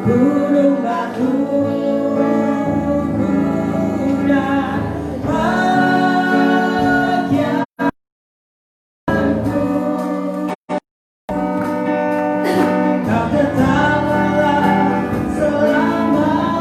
gunung batu dan bahagiaku, kau tetaplah selama-lamanya.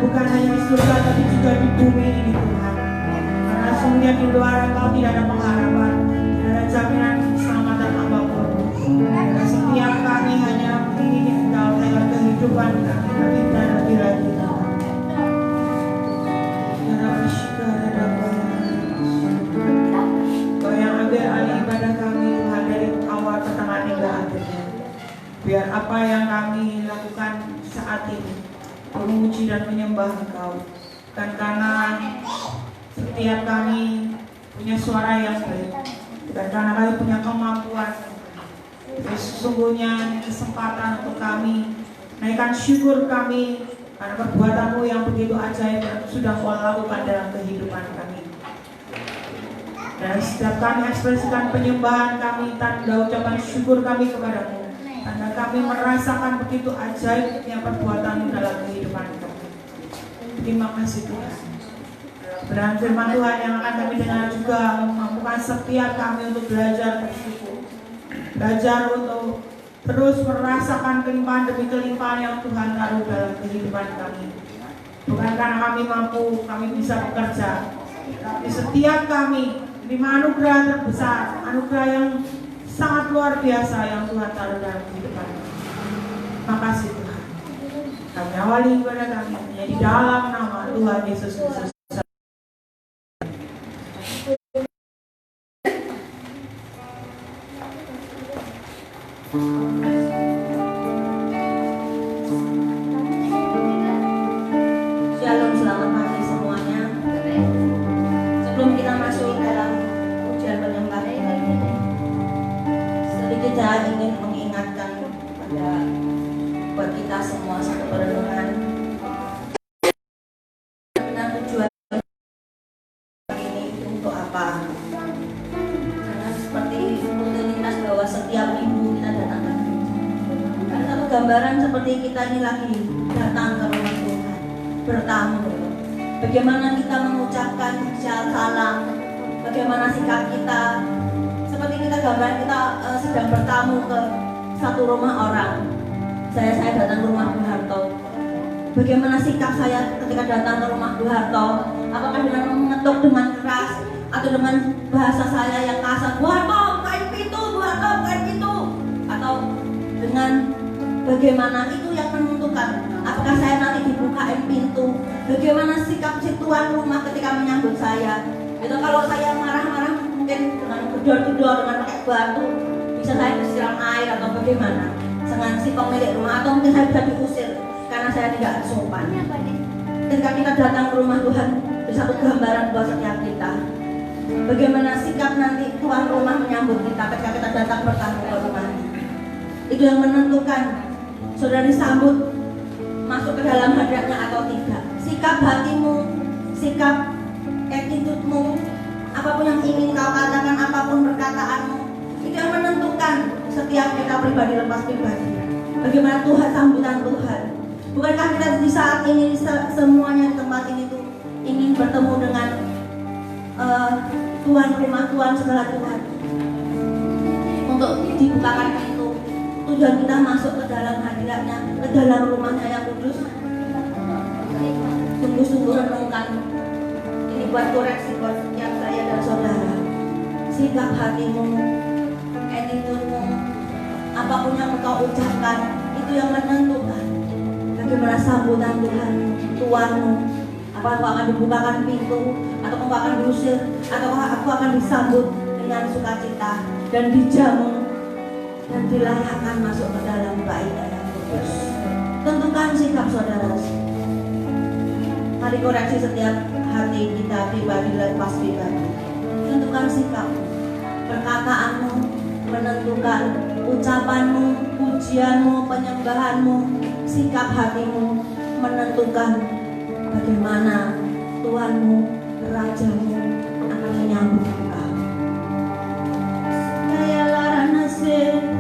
Bukan hanya di surga tapi juga di bumi ini Tuhan. Karena sungguhnya di luar Engkau tidak ada pengharapan, tidak ada jaminan keselamatan apapun. Karena setiap kami hanya menginginkan Engkau lewat kehidupan kami lebih dan lebih lagi. Kau yang ambil alih ibadah kami Tuhan dari awal pertengahan hingga akhirnya. Biar apa yang kami lakukan saat ini memuji dan menyembah Engkau, dan karena setiap kami punya suara yang baik, dan karena kami punya kemampuan, jadi sesungguhnya kesempatan untuk kami naikkan syukur kami karena perbuatan-Mu yang begitu ajaib yang sudah Kau lakukan dalam kehidupan kami. Dan setiap kami ekspresikan penyembahan kami, tanda ucapan syukur kami kepada-Mu, karena kami merasakan begitu ajaibnya perbuatan dalam kehidupan kami. Terima kasih Tuhan. Dan firman Tuhan yang akan kami dengar juga memampukan setiap kami untuk belajar bersyukur, belajar untuk terus merasakan kelimpahan demi kelimpahan yang Tuhan taruh dalam kehidupan kami. Bukan karena kami mampu, kami bisa bekerja, tapi setiap kami menerima anugerah terbesar, anugerah yang sangat luar biasa yang Tuhan taruh dalam kehidupan kami. Makasih Tuhan. Kami awali ibadah kami hanya di dalam nama Tuhan Yesus Kristus. Shalom, selamat pagi semuanya. Sebelum kita masuk dalam ujian penyembahan ini, sedikit saya ingin mengingatkan pada buat kita semua satu perenungan. Nah, tujuan ini untuk apa? Karena seperti rutinitas bahwa setiap minggu kita datang ke gambaran seperti kita ini lagi datang ke rumah Tuhan, bertamu. Bagaimana kita mengucapkan salam, bagaimana sikap kita, seperti kita gambaran kita sedang bertamu ke satu rumah orang. Saya datang ke rumah Bu Harto. Bagaimana sikap saya ketika datang ke rumah Bu Harto? Apakah dengan mengetuk dengan keras atau dengan bahasa saya yang kasar? Bu Harto, bukain pintu, Bu Harto, bukain pintu. Atau dengan bagaimana itu yang menentukan apakah saya nanti dibukain pintu? Bagaimana sikap si tuan rumah ketika menyambut saya? Itu kalau saya marah-marah mungkin dengan gedor-gedor, dengan pakai batu, bisa saya disiram air atau bagaimana dengan si pemilik rumah, atau mungkin saya bisa diusir karena saya tidak sopan. Ketika kita datang ke rumah Tuhan, itu satu gambaran buat setiap kita. Bagaimana sikap nanti tuan rumah menyambut kita ketika kita datang bertamu ke rumahnya. Itu yang menentukan saudara disambut masuk ke dalam hadiratnya atau tidak. Sikap hatimu, sikap attitude-mu, apapun yang ingin kau katakan, apapun perkataanmu, itu yang menentukan setiap kita pribadi lepas pribadi. Bagaimana Tuhan, sambutan Tuhan. Bukankah kita di saat ini semuanya di tempat ini tuh ingin bertemu dengan tuan rumah, tuan segala Tuhan, untuk dibukakan pintu. Tujuan kita masuk ke dalam hadiratnya, ke dalam rumahnya yang kudus. Sungguh-sungguh renungkan. Ini buat koreksi buat yang saya dan saudara. Sikap hatimu, attitude-mu, apapun yang engkau ucapkan, itu yang menentukan bagaimana sambutan Tuhan, Tuhanmu. Apakah aku akan dibukakan pintu, atau aku akan diusir, atau aku akan disambut dengan sukacita dan dijamu dan dilayakkan masuk ke dalam baitnya yang kudus. Tentukan sikap saudara. Mari koreksi setiap hati kita pribadi lepas pribadi. Tentukan sikap, perkataanmu menentukan, ucapanmu, pujianmu, penyembahanmu, sikap hatimu menentukan bagaimana Tuhanmu, Rajamu akan menyambut engkau. Saya lara nasib.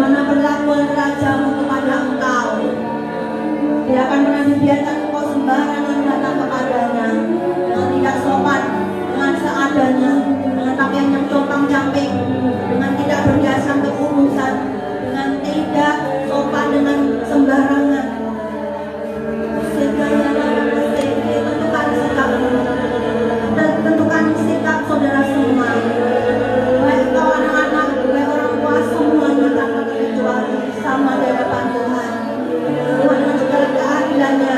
bagaimana perlakuan rajamu kepada engkau. Tidak akan pernah dibiarkan engkau sembarangan datang kepadanya dengan tidak sopan, dengan seadanya, dengan pakaian yang compang-camping, dengan tidak berdasar keurusan, dengan tidak sopan, dengan sembarangan. Tentukan sikapmu dan tentukan sikap saudara semua. Baik kau anak-anak, baik orang tua, semuanya tanpa terkecuali sama di hadapan Tuhan. Tuhan dengan segala keadilannya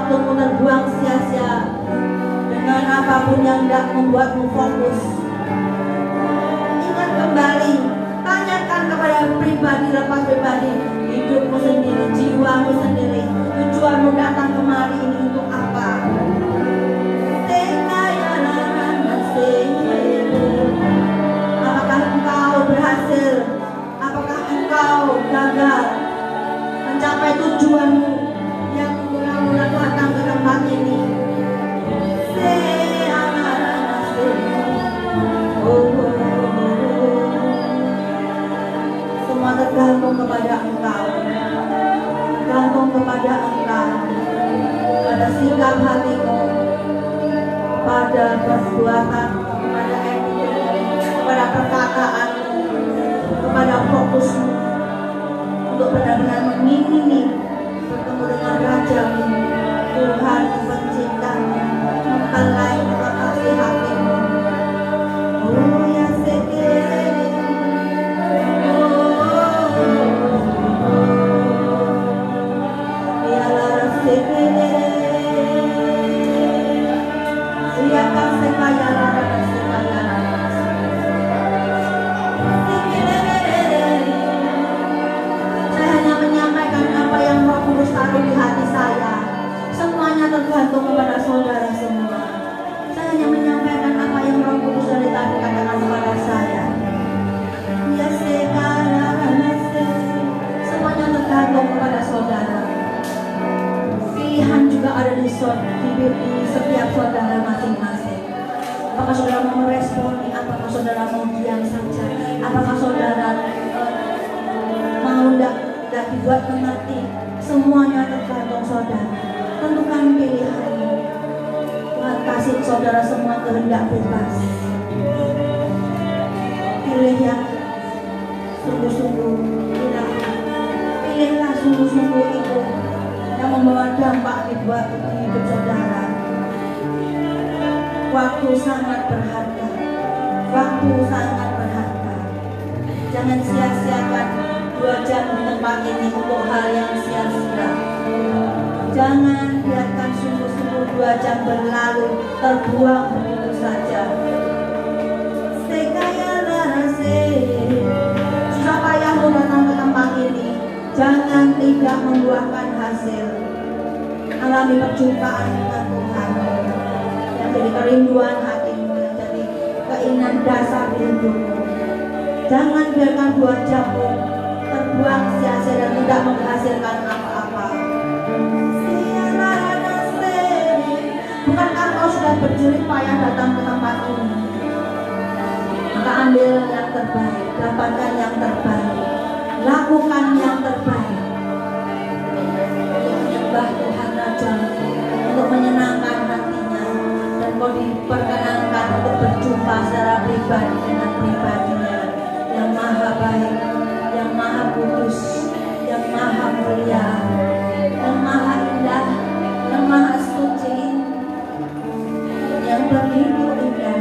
waktumu terbuang sia-sia dengan apapun yang tidak membuatmu fokus. Ingat kembali, tanyakan kepada pribadi lepas pribadi, hidupmu sendiri, jiwamu sendiri, tujuanmu datang kemari ini untuk apa? Apakah engkau berhasil? Apakah engkau gagal mencapai tujuanmu yang mula-mula datang ke tempat ini? Semua tergantung kepada engkau. Tergantung kepada engkau, pada sikap hatimu, pada perbuatan, pada attitude, kepada perkataanmu, kepada fokusmu untuk benar-benar mengingini bertemu dengan Rajamu, Tuhan penciptamu, mempelai kekasih hatimu. Oh ya sekere, ya lara sekere, siapa sekaya lara sekaya. Saya hanya menyampaikan apa yang Roh Kudus taruh di hati saya. Semuanya tergantung kepada saudara semua. Saya hanya menyampaikan apa yang Roh Kudus dari tadi katakan kepada saya. Ya sekarang, semuanya tergantung kepada saudara. Pilihan juga ada di setiap saudara masing-masing. Apakah saudara mau meresponi? Apakah saudara mau diam saja? Apakah saudara mau tidak dibuat mengerti? Semuanya tergantung saudara. Tentukan pilihanmu. Tuhan kasih saudara semua kehendak bebas. Pilih yang sungguh-sungguh ilahi. Pilihlah sungguh-sungguh itu yang membawa dampak dibuat di hidup saudara. Waktu sangat berharga. Waktu sangat berharga. Jangan sia-siakan 2 jam di tempat ini untuk hal yang sia-sia. Jangan biarkan sungguh-sungguh 2 jam berlalu terbuang begitu saja. Susah payahmu datang ke tempat ini, jangan tidak membuahkan hasil. Alami perjumpaan dengan Tuhan yang jadi kerinduan hatimu, yang jadi keinginan dasar hidupmu. Jangan biarkan 2 jammu terbuang sia-sia dan tidak menghasilkan apa-apa. Bukankah kau sudah berjerih payah datang ke tempat ini? Maka ambil yang terbaik, dapatkan yang terbaik, lakukan yang terbaik untuk menyembah Tuhan Raja, untuk menyenangkan hatinya, dan kau diperkenankan untuk berjumpa secara pribadi dengan pribadinya yang maha baik, yang maha kudus, yang maha mulia, yang maha indah, yang maha suci, yang begitu indah.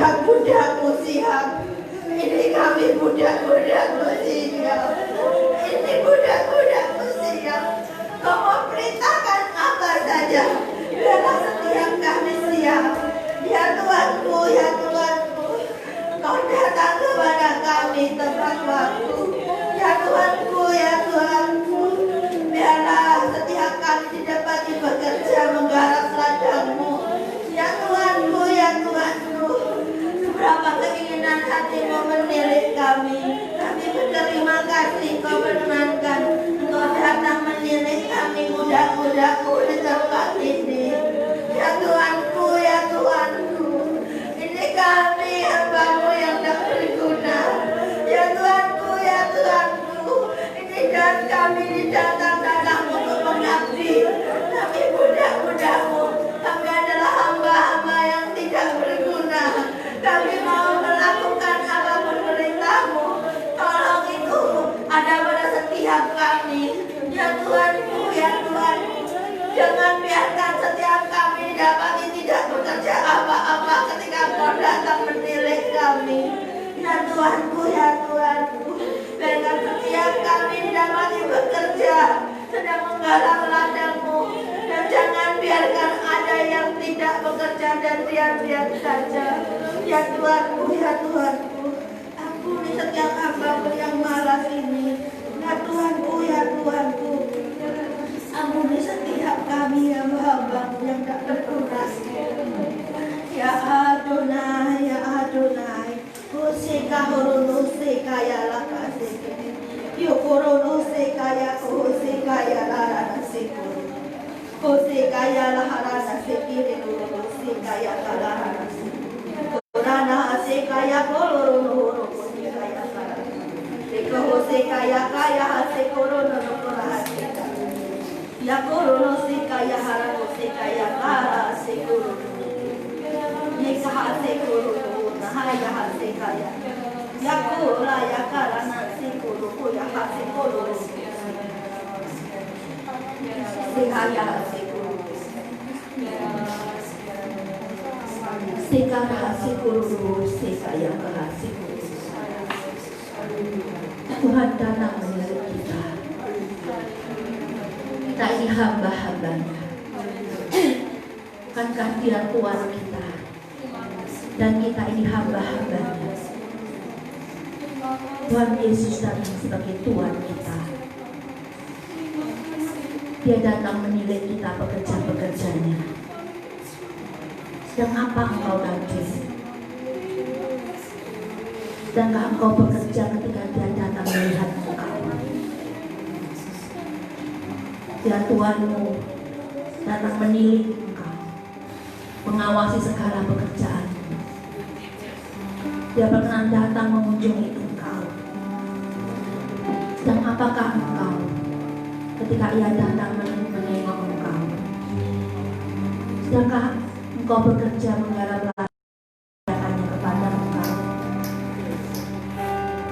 budak-budakmu siap. Ini kami budak-budakmu siap. Ini budak-budakmu siap. Kau mau perintahkan apa saja, biarlah setiap kami siap. Ya Tuhanku, ya Tuhanku, Kau datang kepada kami tepat waktu. Ya Tuhanku, ya Tuhanku, biarlah setiap kami tidak pagi bekerja menggarap ladang-Mu. Ya Tuhanku, ya Tuhanku, seberapa keinginan hati-Mu menilik kami. Kami berterima kasih Kau berkenankan Engkau datang menilik kami budak-budakmu di tempat ini. Ya Tuhanku, ya Tuhanku, ini kami hamba-Mu yang tak berguna. Ya Tuhanku, ya Tuhanku, ini dan kami datang untuk mengabdi. Kami budak-budak-Mu, kami adalah hamba-hamba yang tidak berguna. Kami mau melakukan apapun perintah-Mu. Tolong itu ada pada setiap kami. Ya Tuhanku, ya Tuhanku, jangan biarkan setiap kami dapati tidak bekerja apa-apa ketika Kau datang menilik kami. Ya Tuhanku, ya Tuhanku, biarkan setiap kami dapati bekerja sedang menggarap ladang-Mu, dan jangan biarkan ada yang tidak bekerja dan diam-diam saja. Ya Tuhanku, ya Tuhanku, ampuni setiap hamba-Mu yang malas ini. Ya Tuhanku, ya Tuhanku, ampuni setiap kami hamba-Mu yang tak berguna. Ya Adonai, ya Adonai, Hoseka horono seka ya lakase, Yokorono seka ya hoseka ya larana sekoro, Hoseka ya laharana sekire horono seka ya larana sekoro, Korana seka ya kolorono horono seka ya larana, Seka hoseka ya kaya hasekorono nokola seka, Ya korono seka ya harano seka ya lara sekoro. Neka hasekoro nahaya hasekaya. Yakora yakarana sekoro ya hasekoro. Sekaya hasekoro. Sekara hasekoro sekaya hasekoro. Tuhan datang menyertai kita. Kita ini hamba-hambanya. Bukankah Dia Tuhan kita? Dan kita ini hamba-hambanya. Tuhan Yesus datang sebagai Tuhan kita. Dia datang menilai kita pekerja-pekerjanya. Sedang apa engkau nanti? Sedangkah engkau bekerja ketika Dia datang melihat engkau? Dia Tuhanmu datang menilik engkau, mengawasi segala pekerjaan. Dia berkenan datang mengunjungi engkau. Dan apakah engkau ketika Ia datang menengok engkau? Sedangkah engkau bekerja menggarap ladang-nya kepada engkau?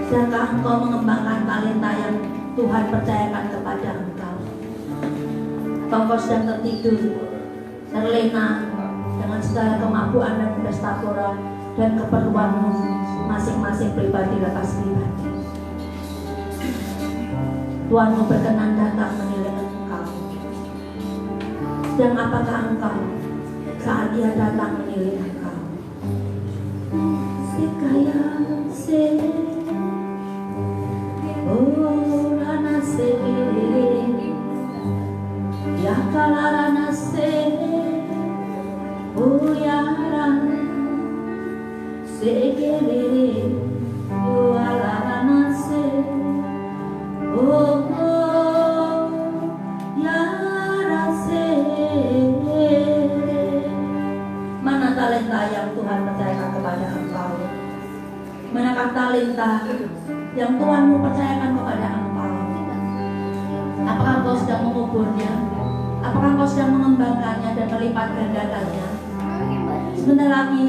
Sedangkah engkau mengembangkan talenta yang Tuhan percayakan kepada engkau? Atau engkau sedang tertidur, terlena dengan segala kemabuan dan pesta pora dan keperluanmu masing-masing pribadi lepas pribadi? Tuhanmu berkenan datang menilai engkau. Dan apakah engkau saat Dia datang menilai engkau? Sekaya se, oh rana se, ya kalarana se, oh ya rana sekele yualarana se, oh ya rase. Mana talenta yang Tuhan percayakan kepada engkau? Manakah talenta yang Tuhanmu percayakan kepada engkau? Apakah engkau sedang menguburnya? Apakah engkau sedang mengembangkannya dan melipat gandakannya? Sebentar lagi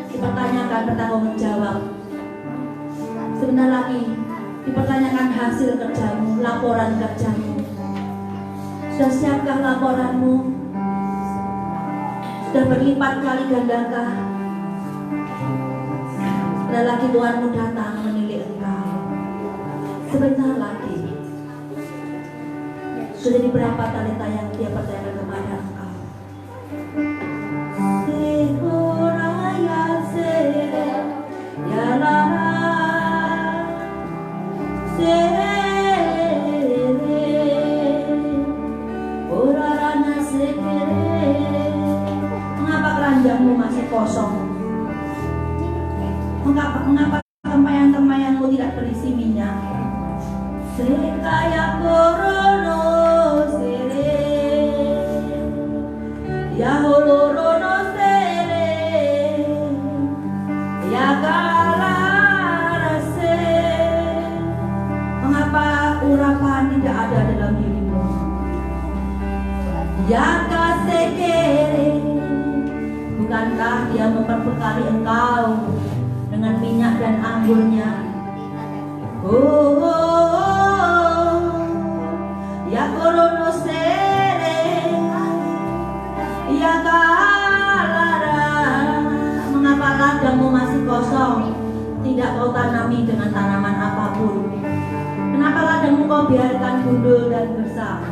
dipertanyakan bertanggung jawab. Sebentar lagi dipertanyakan hasil kerjamu, laporan kerjamu. Sudah siapkah laporanmu? Sudah berlipat kali gandakah? Sebentar lagi Tuhanmu datang menilik engkau. Sebentar lagi. Sudah di berapa talenta yang dia percayakan kepada engkau. Sekoraya se, ya lara, se, orarana sekere. Mengapa keranjangmu masih kosong? Mengapa tempayan-tempayanmu tidak berisi minyak? Sekaya korono sere, ya holorono sere, ya kalarase. Mengapa urapan tidak ada dalam dirimu? Ya kasekere, bukankah dia memperbekali engkau dengan minyak dan anggurnya? Ya korono sere, ya kalara. Mengapa ladangmu masih kosong? Tidak kau tanami dengan tanaman apapun. Kenapa ladangmu kau biarkan gundul dan gersang?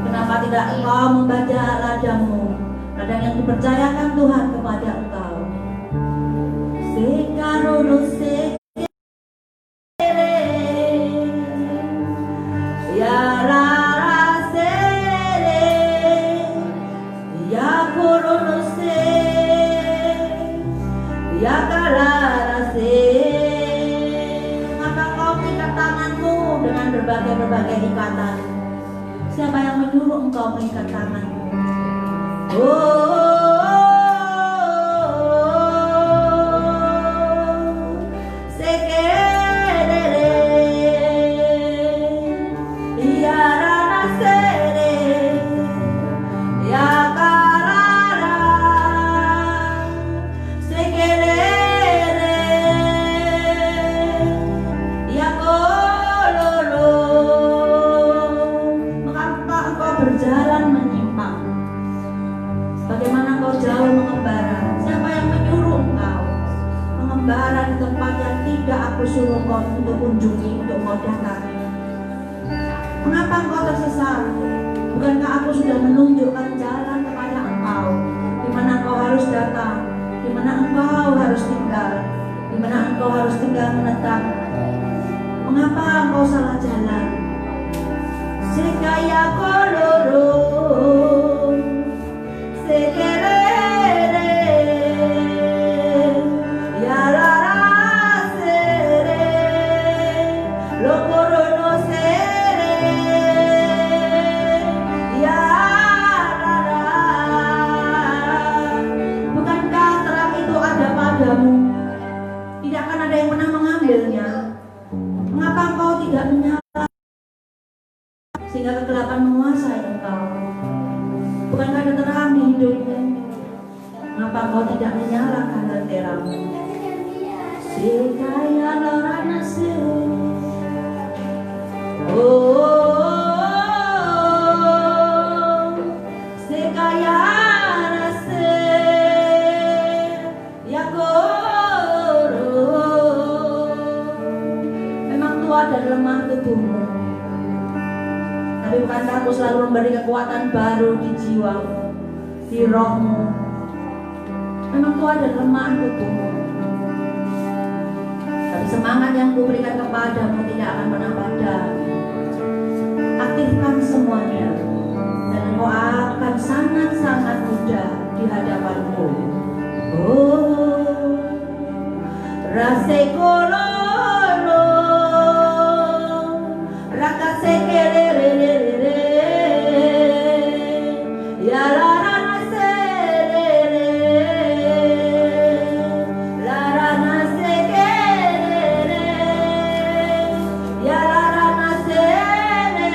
Kenapa tidak engkau membaca ladangmu, ladang yang dipercayakan Tuhan kepada engkau? Sekarono se, ya rara sere, ya korono se, ya kalara se. Maka kau ikat tanganmu dengan berbagai ikatan. Siapa yang menyuruh engkau mengikat tanganmu? Berjalan menyimpang. Bagaimana kau jauh mengembara? Siapa yang menyuruh engkau mengembara di tempat yang tidak aku suruh kau untuk kunjungi, untuk kau datangi? Mengapa engkau tersesat? Bukankah aku sudah menunjukkan jalan kepada engkau, di mana engkau harus datang, di mana engkau harus tinggal, di mana engkau harus tinggal menetap? Mengapa engkau salah jalan? Sekaya koloro, sekerere, ya lara sere, lokorono sere, ya lara. Bukankah terang itu ada padamu? Tidak akan ada yang pernah mengambilnya. Mengapa engkau tidak menyala sehingga kegelapan menguasai engkau? Bukankah ada terang di hidupmu? Mengapa engkau tidak menyalakan lenteramu? Sekaya lorana se, sekaya rase, ya koro. Memang tua dan lemah tubuhmu, tapi bukankah aku selalu memberi kekuatan baru di jiwamu, di rohmu? Memang tua dan lemah tubuhmu, tapi semangat yang kuberikan kepadamu tidak akan pernah padam. Aktifkan semuanya, dan engkau akan sangat-sangat mudah di hadapanku. Rasekololo, rakasekelele, ya larana serere, larana sekelele, ya larana serere,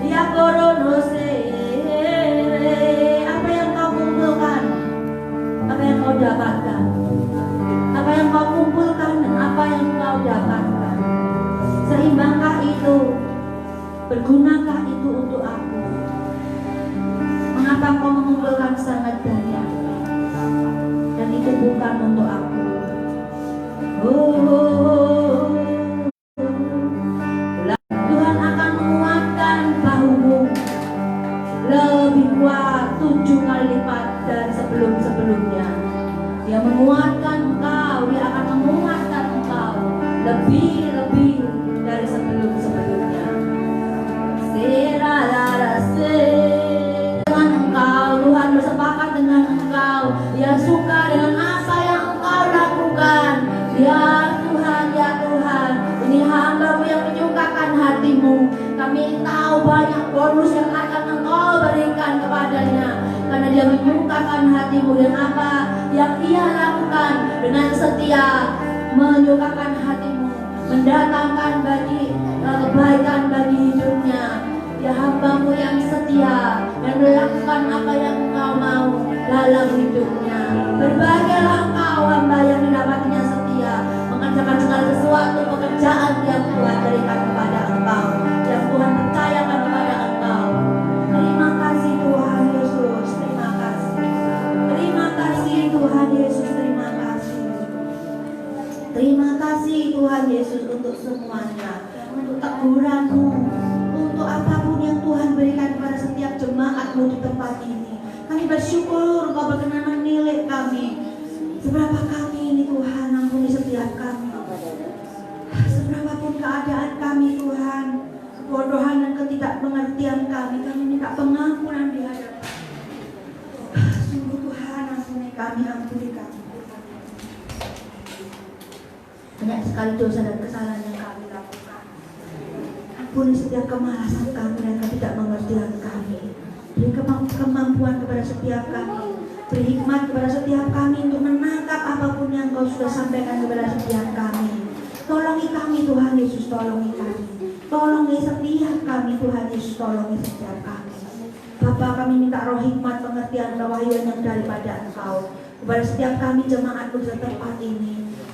ya korono serere. Apa yang kau kumpulkan, apa yang kau dapatkan, apa yang kau kumpulkan dan apa yang kau dapatkan, seimbangkah itu? Bergunakah itu untuk aku? Mengapa kau mengumpulkan sangat banyak dan itu lebih dari sebelum-sebelumnya. Dengan Engkau, Tuhan bersepakat dengan Engkau. Dia suka dengan apa yang Engkau lakukan. Ya Tuhan, ya Tuhan, ini hamba-Mu yang menyukakan hati-Mu. Kami tahu banyak bonus yang akan Engkau berikan kepadanya, karena dia menyukakan hati-Mu. Dan apa yang ia lakukan dengan setia, menyukakan hati-Mu, mendatangkan bagi kebaikan bagi hidupnya. Ya hamba-Mu yang setia dan melakukan apa yang Engkau mau dalam hidupnya. Berbagailah Engkau hamba yang didapatinya setia, mengerjakan segala sesuatu pekerjaan yang Tuhan berikan kepada Engkau, yang Tuhan percayakan kepada Engkau. Terima kasih Tuhan Yesus, terima kasih. Terima kasih Tuhan Yesus, terima kasih. Terima kasih Tuhan Yesus untuk semuanya, untuk teguran-Mu, untuk apapun yang Tuhan berikan kepada setiap jemaat-Mu di tempat ini. Kami bersyukur Engkau berkenan menilai kami. Seberapa kami ini Tuhan, ampuni setiap kami. Seberapapun keadaan kami Tuhan, kebodohan dan ketidakpengertian kami minta pengampunan di hadapan. Sungguh Tuhan, ampuni kami, ampuni kami. Banyak sekali dosa dan kesalahan yang kami lakukan. Ampuni setiap kemalasan kami dan ketidakmengertian kami. Beri kemampuan kepada setiap kami, beri hikmat kepada setiap kami untuk menangkap apapun yang Kau sudah sampaikan kepada setiap kami. Tolongi kami Tuhan Yesus, tolongi kami. Tolongi setiap kami Tuhan Yesus, tolongi setiap kami. Bapa, kami minta roh hikmat, pengertian, kewahyuan yang daripada Engkau kepada setiap kami jemaat-Mu di tempat ini.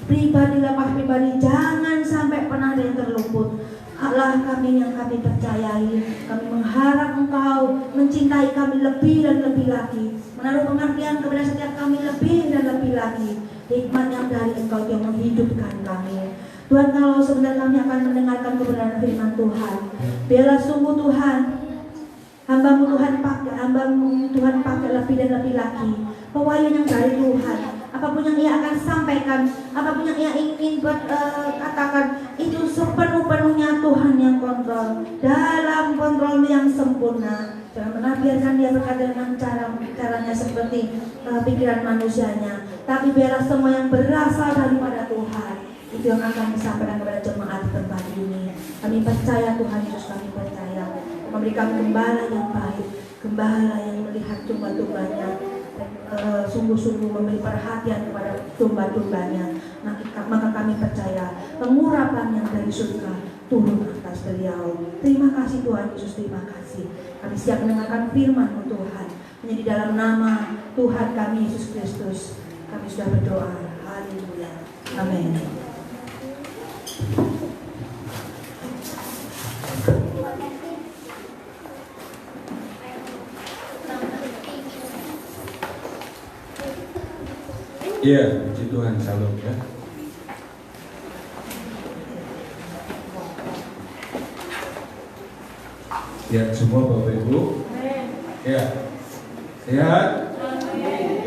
Pribadi lepas pribadi, jangan sampai pernah ada yang terluput. Allah kami yang kami percayai, kami mengharap Engkau mencintai kami lebih dan lebih lagi, menaruh pengertian kepada setiap kami lebih dan lebih lagi. Hikmat yang dari Engkau yang menghidupkan kami. Tuhan, kalau sebentar kami akan mendengarkan kebenaran firman Tuhan, biarlah sungguh Tuhan, hamba-Mu Tuhan pakai lebih dan lebih lagi pewahyuan yang dari Tuhan. Apapun yang ia akan sampaikan, apapun yang ia ingin katakan, itu sepenuh-penuhnya Tuhan yang kontrol, dalam kontrol yang sempurna. Jangan pernah biarkan dia berkata dengan caranya seperti pikiran manusianya, tapi biarlah semua yang berasal daripada Tuhan, itu yang akan disampaikan kepada jemaat di tempat ini. Kami percaya Tuhan Yesus, kami percaya memberikan gembala yang baik, gembala yang melihat domba-dombanya, sungguh-sungguh memberi perhatian kepada domba-dombanya. Maka kami percaya pengurapan yang dari surga turun atas beliau. Terima kasih Tuhan Yesus, terima kasih. Kami siap mendengarkan firman-Mu Tuhan. Hanya di dalam nama Tuhan kami Yesus Kristus kami sudah berdoa. Haleluya. Amin. Iya, puji Tuhan, salam ya. Lihat semua Bapak Ibu. Ya, sehat.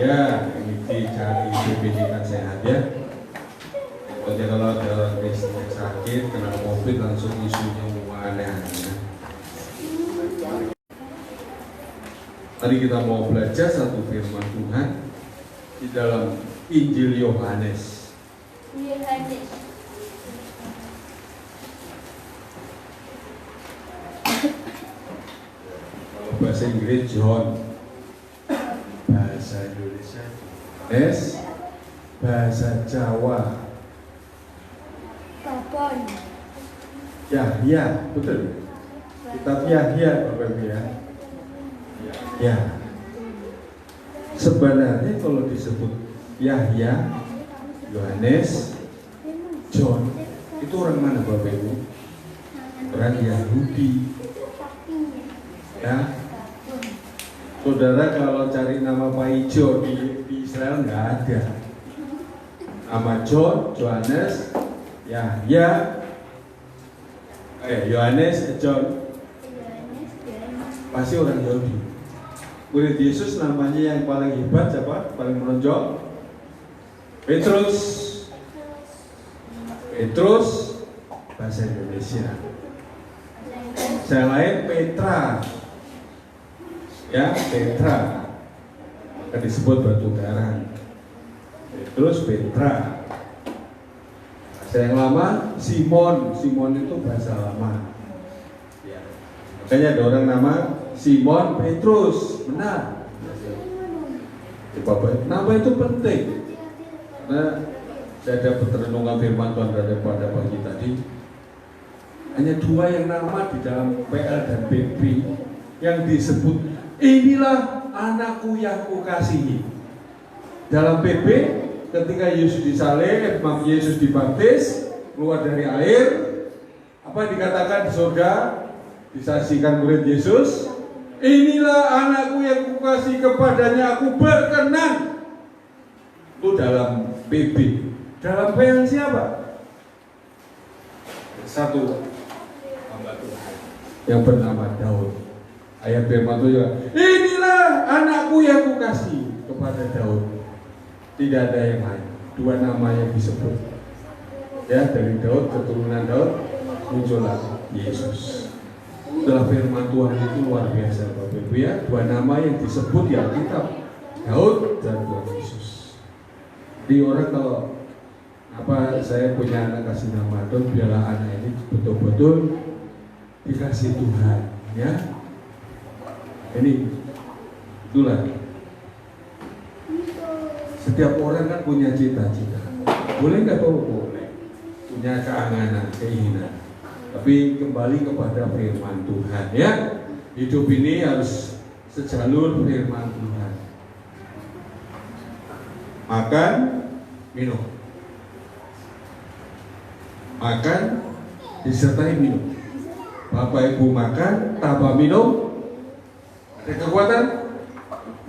Ya, ini cari pendidikan sehat ya. Jadi kalau ada orang listrik sakit, kena COVID langsung isunya aneh-aneh. Tadi kita mau belajar satu firman Tuhan di dalam Injil Yohanes. Bahasa Inggris John, bahasa Indonesia S, bahasa Jawa Yahya, betul. Kitab Yahya, Bapak Ibu ya. Ya. Sebenarnya kalau disebut Yahya, Yohanes, John, itu orang mana Bapak Ibu? Orang Yahudi. Ya. Saudara kalau cari nama Pak Ijo di Israel nggak ada. Nama John, Yohanes, Yahya, Yohanes, John, pasti orang Yahudi. Murid Yesus namanya yang paling hebat siapa? Paling menonjol? Petrus, bahasa Indonesia. Saya lain Petra, ya Petra, maka disebut batu karang. Terus Petra. Bahasa yang lama Simon, Simon itu bahasa lama. Ya. Makanya ada orang nama Simon Petrus, benar. Bapak, nama itu penting. Karena saya dapat renungan firman Tuhan pada pagi tadi. Hanya dua yang nama di dalam PL dan BP yang disebut, inilah anakku yang kukasihi. Dalam PP ketika Yesus disalib, Yesus dibaptis, keluar dari air, apa yang dikatakan di surga, disaksikan murid Yesus, inilah anakku yang kukasihi, kepadanya aku berkenan. Itu dalam PP. Dalam PL siapa? Satu hamba Tuhan yang bernama Daud. Ayat firman itu juga, inilah anakku yang kukasihi, kepada Daud. Tidak ada yang lain. Dua nama yang disebut. Ya, dari Daud, keturunan Daud, muncullah Yesus. Setelah firman Tuhan itu luar biasa, Bapak Ibu ya. Dua nama yang disebut di Alkitab, Daud dan Tuhan Yesus. Di orang kalau saya punya anak kasih nama Daud, biarlah anak ini betul-betul dikasih Tuhan, ya. Ini itulah. Setiap orang kan punya cita-cita. Boleh nggak tahu? Boleh. Punya keanganan, keinginan. Tapi kembali kepada firman Tuhan, ya. Hidup ini harus sejalur firman Tuhan. Makan, minum. Makan disertai minum. Bapak Ibu makan tanpa minum, ada kekuatan.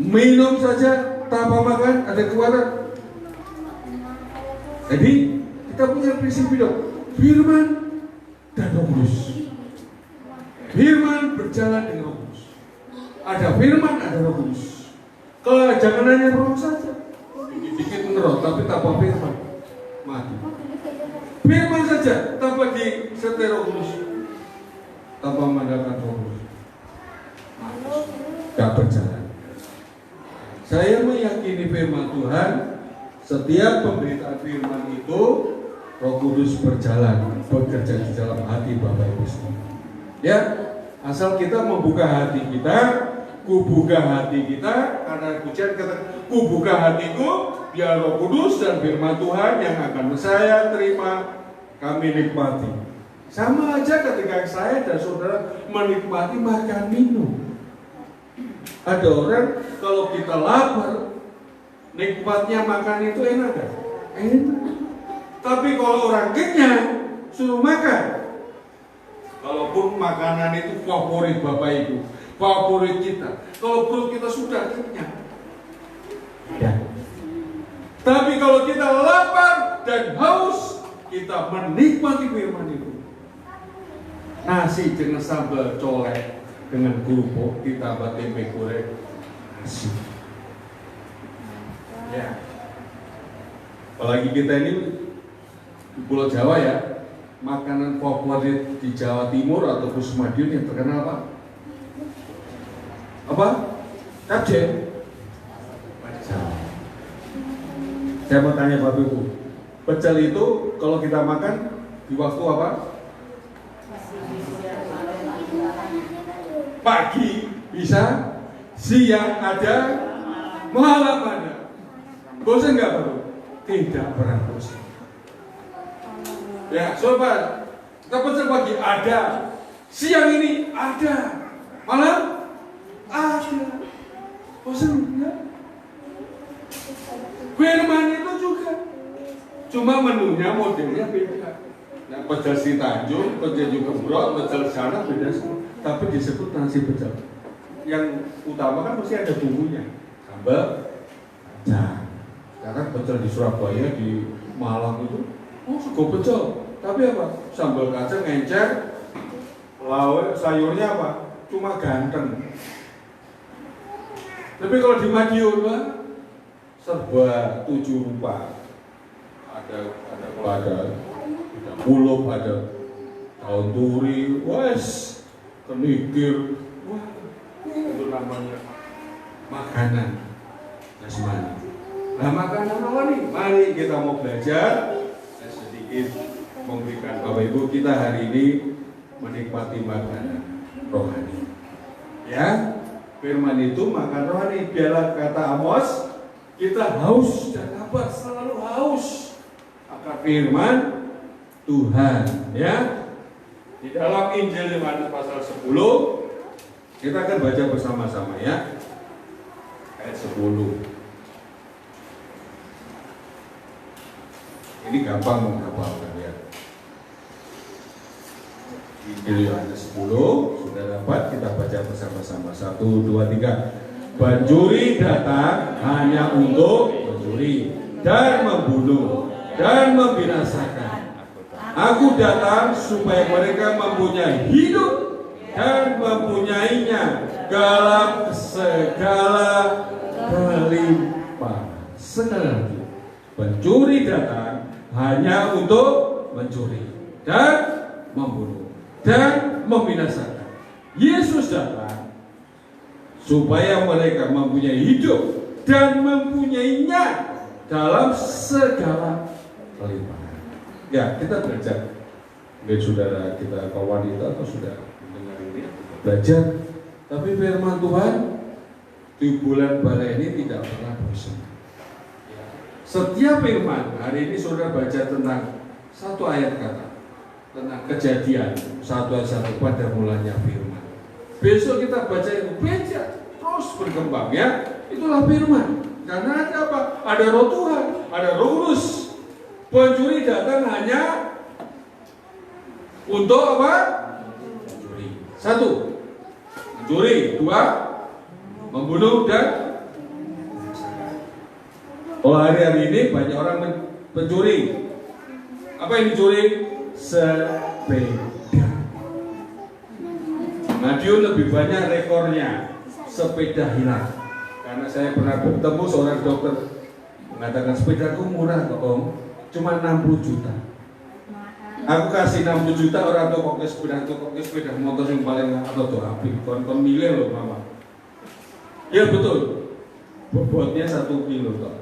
Minum saja tanpa makan, ada kekuatan. Jadi kita punya prinsip hidup, firman dan Roh Kudus. Firman berjalan dengan Roh Kudus. Ada firman, ada Roh Kudus. Kalau jangan hanya roh saja, dikit menerot, tapi tanpa firman mati. Firman saja tanpa disertai Roh Kudus, tanpa mengandalkan Roh Kudus, gak berjalan. Saya meyakini firman Tuhan, setiap pemberitaan firman itu Roh Kudus berjalan, bekerja di dalam hati Bapak Ibu semua. Ya, asal kita membuka hati kita, kubuka hati kita, karena pujian kata, kubuka hatiku, biar Roh Kudus dan firman Tuhan yang akan saya terima, kami nikmati. Sama aja ketika saya dan saudara menikmati makan minum. Ada orang kalau kita lapar, nikmatnya makan itu enak kan? Enak. Tapi kalau orang kenyang, suruh makan. Kalaupun makanan itu favorit Bapak Ibu, favorit kita. Kalau perut kita sudah kenyang, ya. Tapi kalau kita lapar dan haus, kita menikmati firman itu. Nasi dengan sambal colek, dengan kerupuk ditambah tempe goreng, nasi. Ya. Apalagi kita ini di Pulau Jawa ya, makanan favorit di Jawa Timur atau Madiun yang terkenal apa? Apa? Kapjen. Saya mau tanya Bapak Ibu, pecel itu kalau kita makan di waktu apa? Pagi bisa, siang ada, malam ada. Bosan nggak Bapak? Tidak pernah bosan. Ya, sobat, kita pecel pagi ada, siang ini ada, malam ada. Bosan nggak? Firman itu juga, cuma menunya modelnya beda. Nah, pecel si Tanjung, pecel juga Gembrot, pecel sana beda semua. Tapi disebut nasi pecel. Yang utama kan mesti ada bumbunya, sambal, kacang. Sekarang pecel di Surabaya, di Malang itu, sego pecel. Tapi apa? Sambal kacang, encer, lauk, sayurnya apa? Cuma ganteng. Tapi kalau di Madiun, Pak, serba 7 rupa. Ada pulup, ada daun turi, wes, kenikir, wah, itu namanya makanan jasmani. Nah, makanan rohani, mari kita mau belajar dan sedikit memberikan Bapak Ibu kita hari ini menikmati makanan rohani. Ya, firman itu makan rohani. Biarlah kata Amos, kita haus dan lapar, selalu haus akan firman Tuhan. Ya, di dalam Injil Yohanes pasal 10 kita akan baca bersama-sama ya, ayat 10. Ini gampang menghafalkan ya. Injil Yohanes 10 sudah dapat, kita baca bersama-sama. 1, 2, 3. Pencuri datang hanya untuk mencuri dan membunuh dan membinasakan. Aku datang supaya mereka mempunyai hidup dan mempunyainya dalam segala kelimpahan. Sekali lagi, pencuri datang hanya untuk mencuri dan membunuh dan membinasakan. Yesus datang supaya mereka mempunyai hidup dan mempunyainya dalam segala kelimpahan. Ya, kita belajar. Mungkin saudara kita kawan wanita atau sudah mendengar ini belajar. Tapi firman Tuhan di bulan Balai ini tidak pernah bosan. Setiap firman, hari ini saudara baca tentang satu ayat kata tentang Kejadian 1:1 pada mulanya firman. Besok kita baca itu baca terus berkembang ya. Itulah firman. Karena ada apa? Ada roh Tuhan, ada roh kudus. Pencuri datang hanya untuk apa? Mencuri. 1, mencuri. 2, membunuh dan hari-hari ini banyak orang pencuri. Apa yang dicuri? Sepeda. Madiun lebih banyak rekornya sepeda hilang. Karena saya pernah bertemu seorang dokter mengatakan sepedaku murah kok Om, cuma 60 juta. Aku kasih 60 juta orang toko ke sepeda motor yang paling atau tuh api kon milih loh mama. Ya betul. Bobotnya 1 kilo toh.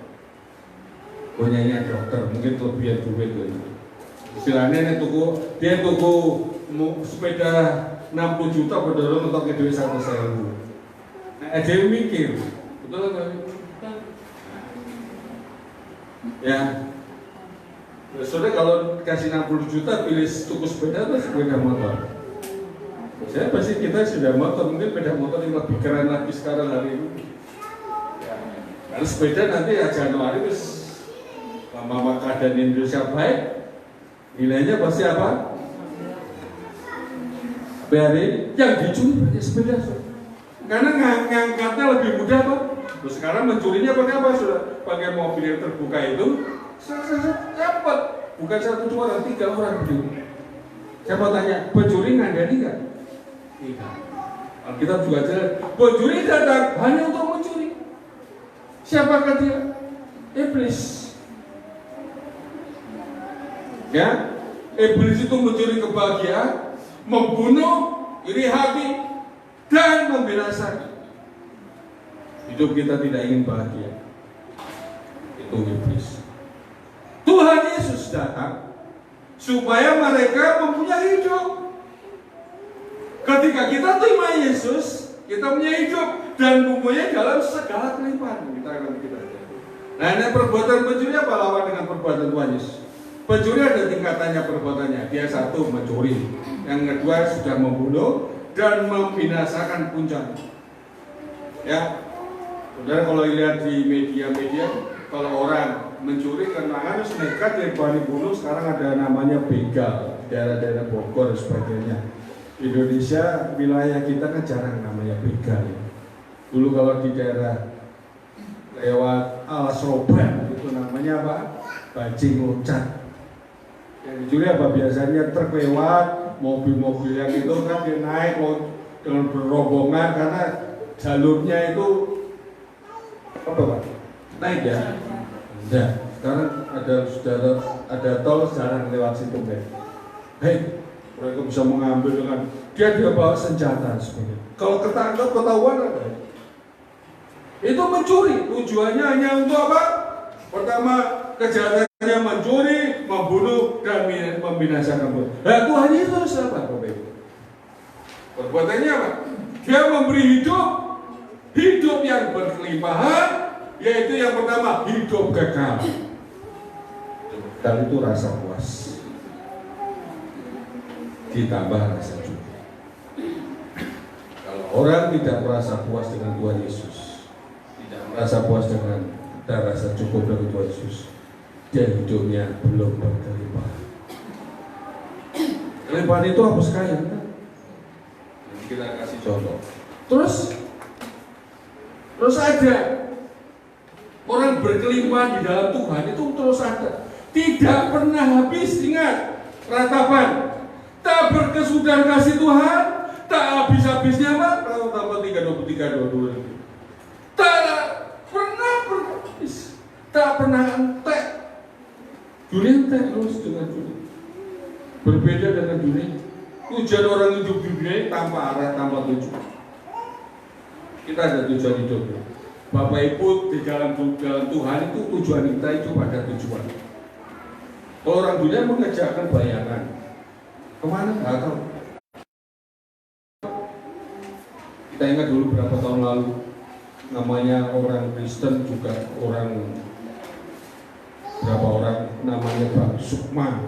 Punyanya dokter mungkin kelebihan duit gitu. Istilahnya dia tuku sepeda 60 juta berdorong untuk ke duit 1.000. Nah, dia mikir, betul kan? Ya. Saudara kalau kasih 60 juta pilih tuku sepeda atau sepeda motor? Saya pasti kita sudah motor, mungkin sepeda motor yang lebih keren lagi sekarang hari ini. Ya. Kalau sepeda nanti ya Januari terus lama keadaan Indonesia baik, nilainya pasti apa? Biarin yang dicuri banyak sepeda, karena ngangkatnya lebih mudah Pak. Terus sekarang mencurinya pakai apa sudah? Pakai mobil yang terbuka itu, dapat bukan 1, 2 orang, 3 orang berdiri. Saya mau tanya, pencuri ngandani nggak? Tidak. Alkitab juga jelas, pencuri datang hanya untuk mencuri. Siapakah dia? Iblis. Ya, iblis itu mencuri kebahagiaan, membunuh, iri hati, dan membinasakan. Hidup kita tidak ingin bahagia. Itu iblis. Tuhan Yesus datang supaya mereka mempunyai hidup. Ketika kita terima Yesus, kita punya hidup dan mempunyai dalam segala kelimpahan. Nah, ini perbuatan pencuri apa lawan dengan perbuatan Tuhan Yesus? Pencuri ada tingkatannya perbuatannya. Dia 1 mencuri, yang kedua sudah membunuh dan membinasakan puncak. Ya, saudara kalau lihat di media-media, kalau orang mencuri karena harus nekat yang berani bunuh, sekarang ada namanya begal di daerah-daerah Bogor dan sebagainya. Indonesia wilayah kita kan jarang namanya begal. Ya. Dulu kalau di daerah lewat Al-Soban itu namanya apa? Bajing loncat. Yang dicuri apa biasanya truk lewat, mobil-mobil yang itu kan dia naik dengan berombongan karena jalurnya itu apa Pak? Naik ya? Enggak. Sekarang sudah ada tol jarang lewat situ kan. Hei, Mereka bisa mengambil dengan dia bawa senjata sebenarnya. Kalau ketangkap ketahuan apa? Itu mencuri. Tujuannya hanya untuk apa? Pertama, kejahatannya mencuri, membunuh, dan membinasakan. Nah, Tuhan Yesus apa, Bapak Ibu? Perbuatannya apa? Dia memberi hidup yang berkelimpahan, yaitu yang pertama, hidup kekal. Dan itu rasa puas. Ditambah rasa cukup. Kalau orang tidak merasa puas dengan Tuhan Yesus, tidak merasa puas dengan dan rasa cukup dari Tuhan Yesus, dia hidupnya belum berkelimpahan. Kelimpahan itu apa sekalian kan? Nanti kita kasih contoh. Terus ada orang berkelimpahan di dalam Tuhan itu terus ada. Tidak pernah habis, ingat ratapan. Tak berkesudahan kasih Tuhan, tak habis-habisnya apa? Kalau tambah 3:23:22. Tak pernah habis, tak pernah entek. Dunia entek terus dengan dunia. Berbeda dengan dunia. Tujuan orang hidup di dunia ini tanpa arah, tanpa tujuan. Kita ada tujuan hidup. Bapak Ibu di dalam Tuhan itu tujuan kita itu pada tujuan. Kalau orang dunia mengerjakan bayangan, kemana nggak tahu. Kita ingat dulu berapa tahun lalu, namanya orang Kristen juga berapa orang namanya Bang Sukma,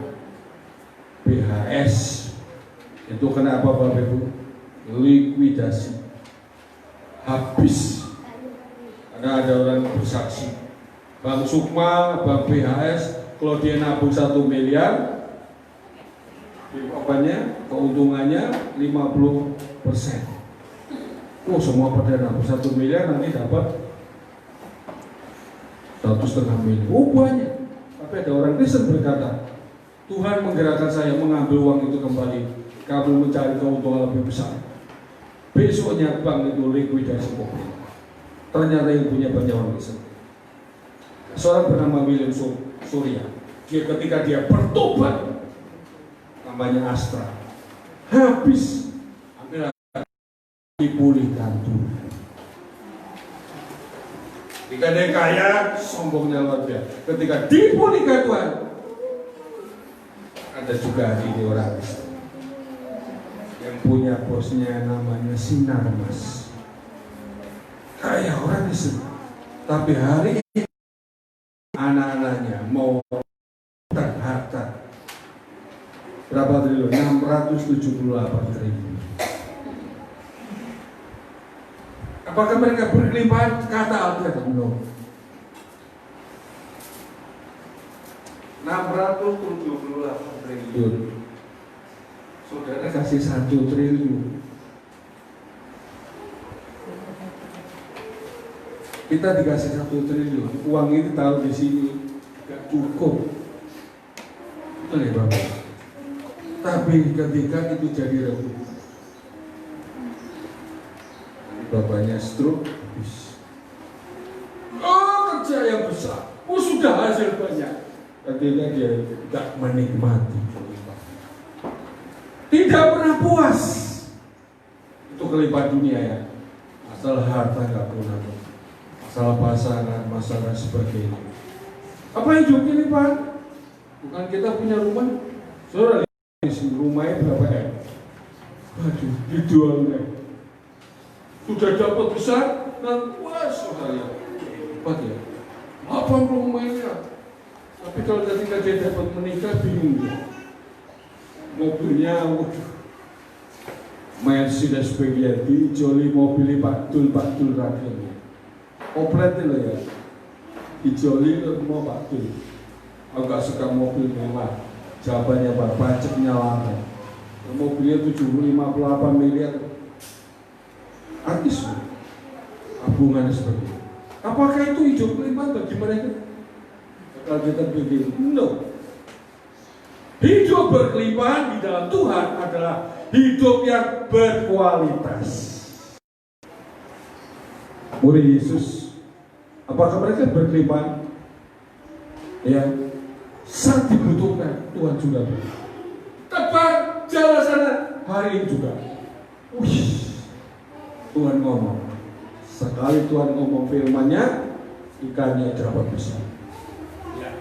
BHS, itu kenapa Bapak Ibu? Likuidasi, habis. Karena ada orang bersaksi, Bang Sukma, Bang BHS, kalau dia nabung 1 miliar, keuntungannya 50%. Oh, semua pada nabung 1 miliar nanti dapat 1,5 miliar. Oh, banyak. Tapi ada orang Kristen berkata, Tuhan menggerakkan saya mengambil uang itu kembali. Kamu mencari keuntungan lebih besar. Besoknya bank itu likuidasi mobil. Ternyata yang punya banyak orang Kristen. Seorang bernama William Surya. Ketika dia bertobat, namanya Astra, habis ambil dipulihkan Tuhan. Ketika dia kaya, sombongnya luar biasa. Ketika dipulihkan Tuhan, ada juga hari ini orang yang punya bosnya namanya Sinar Mas, kaya orang Islam, tapi hari ini anak-anaknya mau harta berapa triliun? 678 triliun. Apakah mereka berkelimpahan? Kata Alkitab, no. 678 triliun. Saudara kasih 1 triliun. Kita dikasih 1 triliun. Uang ini taruh di sini gak cukup. Betul ya Bapak? Tapi ketika itu jadi republik, bapaknya stroke, habis. Oh, kerja yang besar. Oh, sudah hasil banyak. Ketika dia tidak menikmati, tidak pernah puas. Itu kelimpahan dunia ya. Masalah harta nggak pernah, masalah pasangan, masalah sebagainya. Apa yang hidup kelimpahan? Bukan kita punya rumah, saudara, rumahnya berapa M? Aduh, dijual M. Sudah dapat besar, dan puas saudara. Hebat ya. 80 miliar. Tapi kalau ketika dia dapat menikah, bingung dia. Mobilnya, Mercedes Benz, dijoli mobilnya Pak Dul rakyatnya. Opletnya loh ya. Dijoli mau Pak Dul. Aku gak suka mobil mewah. Jawabannya Pak, pajaknya lama. Mobilnya 58 miliar. Artis tabungan seperti itu. Apakah itu hidup kelimpahan bagi mereka? Kalau kita begini, no. Hidup berkelimpahan di dalam Tuhan adalah hidup yang berkualitas. Murid Yesus, apakah mereka berkelimpahan? Ya, saat dibutuhkan Tuhan sudah beri. Tepat jalan sana. Hari ini juga. Wih, Tuhan ngomong. Sekali Tuhan ngomong firman-Nya, ikannya dapat besar. Ya.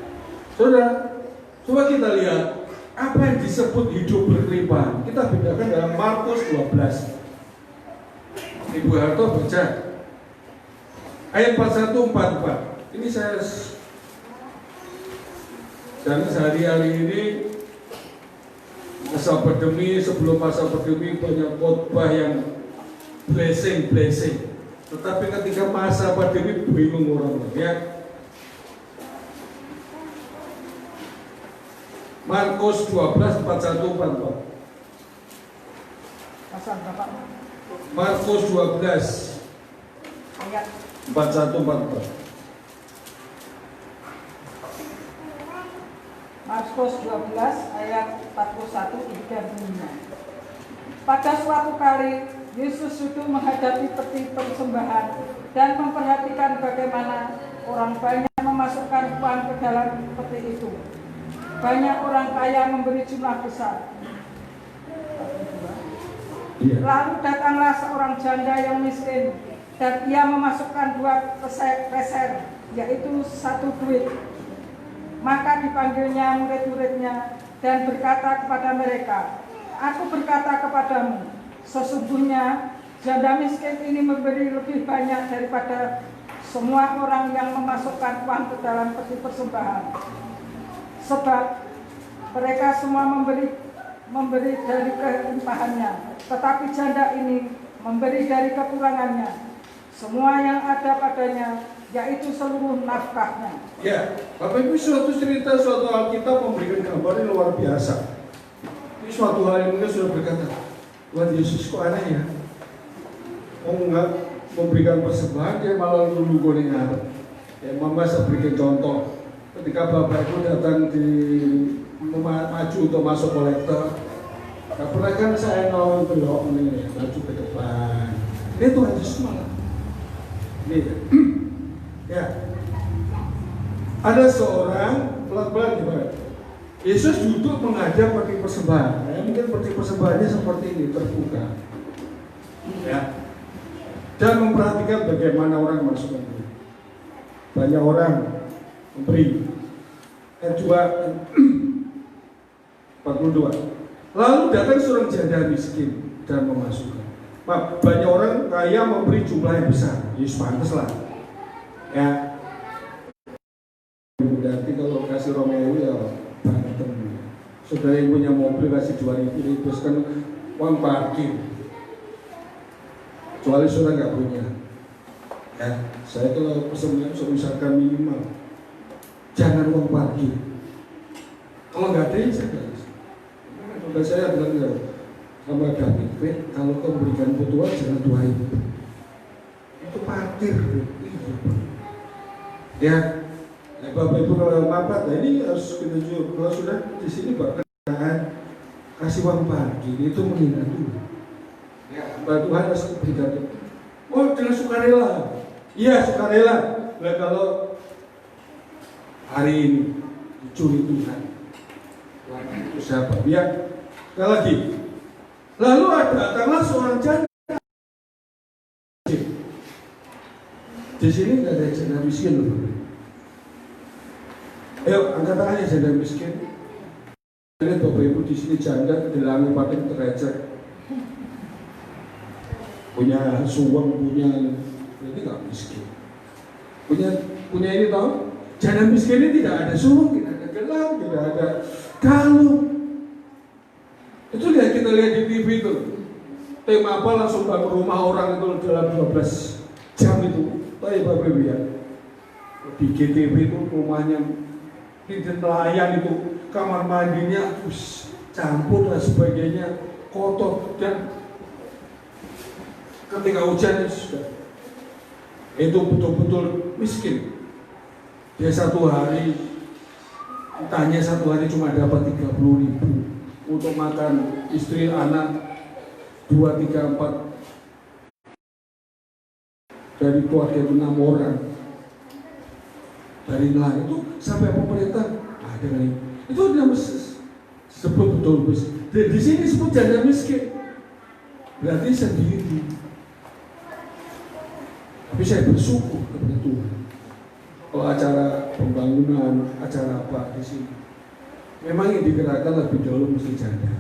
Saudara, coba kita lihat apa yang disebut hidup berkelimpahan. Kita bedakan dalam Markus 12. Ibu Harto baca ayat 41-44. Ini saya dan sehari-hari ini masa pandemi, sebelum masa pandemi banyak khotbah yang blessing. Tetapi ketika masa pandemi bingung orang ya. Markus 12:41-44. Pasal berapa? Markus 12 Ayat 41-44. Markus 12 ayat 41 hingga 5. Pada suatu kali Yesus duduk menghadapi peti persembahan dan memperhatikan bagaimana orang banyak memasukkan uang ke dalam peti itu. Banyak orang kaya memberi jumlah besar. Lalu datanglah seorang janda yang miskin dan ia memasukkan 2 peser, yaitu 1 duit. Maka dipanggilnya murid-muridnya dan berkata kepada mereka, "Aku berkata kepadamu, sesungguhnya janda miskin ini memberi lebih banyak daripada semua orang yang memasukkan uang ke dalam peti persembahan. Sebab mereka semua memberi dari kelimpahannya, tetapi janda ini memberi dari kekurangannya, semua yang ada padanya, yaitu seluruh nafkahnya." Ya, Bapak Ibu, suatu cerita, suatu Alkitab memberikan gambar yang luar biasa. Ini suatu hal yang mungkin sudah berkata, Tuhan Yesus kok aneh ya? Oh enggak memberikan persembahan, dia malah lulu goreng ngarep. Ya, Mama saya berikan contoh. Ketika Bapak Ibu datang di maju untuk masuk kolektor, gak pernah kan saya mau belok nih, maju ke depan. Ini Tuhan Yesus malah. Ini, ya. Ada seorang pelan-pelan gimana? Yesus duduk menghadap peti persembahan. Ya, mungkin peti persembahannya seperti ini, terbuka. Ya. Dan memperhatikan bagaimana orang masuk ke sini. Banyak orang memberi. Ayat 42. Lalu datang seorang janda miskin dan memasukkan. Banyak orang kaya memberi jumlah yang besar. Yesus pantas lah. Ya. Berarti kalau kasih Romeo ya Banten. Saudara yang punya mobil kasih 2.000 itu kan uang parkir. Kecuali saudara nggak punya. Ya, saya kalau pesennya misalkan minimal jangan uang parkir. Kalau nggak ada ya saya nggak bisa. Saudara saya bilang sama David, kalau kau berikan butuhan jangan 2.000. Itu parkir. Ya. Bapak Ibu kalau mapat, nah ini harus kita jujur. Kalau sudah di sini bahkan kasih uang parkir itu menghina Tuhan. Ya, Tuhan harus berikan. Oh, dengan sukarela. Iya, sukarela. Nah, kalau hari ini dicuri Tuhan, itu siapa? Ya, sekali lagi. Lalu datanglah seorang janda. Di sini nggak ada janda miskin loh. Ayo, angkat tangannya janda miskin. Lihat Bapak Ibu di sini janda kedelangnya pakai terecek. Punya suang, punya ini nggak miskin. Punya ini tahu? Janda miskin ini tidak ada suang, tidak ada gelang, tidak ada kalung. Itu kita lihat di TV itu. Tema apa langsung bangun rumah orang itu dalam 12 jam itu. Tahu ya Bapak Ibu ya? Di GTV itu rumahnya di nelayan itu kamar mandinya campur dan sebagainya, kotor, dan ketika hujan sudah itu betul-betul miskin. Dia satu hari tanya cuma dapat 30.000 untuk makan istri, anak 2, 3, 4 dari keluarga itu 6 orang. Dari nelayan itu sampai pemerintah ada kali itu dia Sebut betul miskin. Dan di sini sebut janda miskin. Berarti sendiri. Tapi saya bersyukur kepada Tuhan. Kalau acara pembangunan, acara apa di sini, memang yang digerakkan lebih dahulu mesti janda.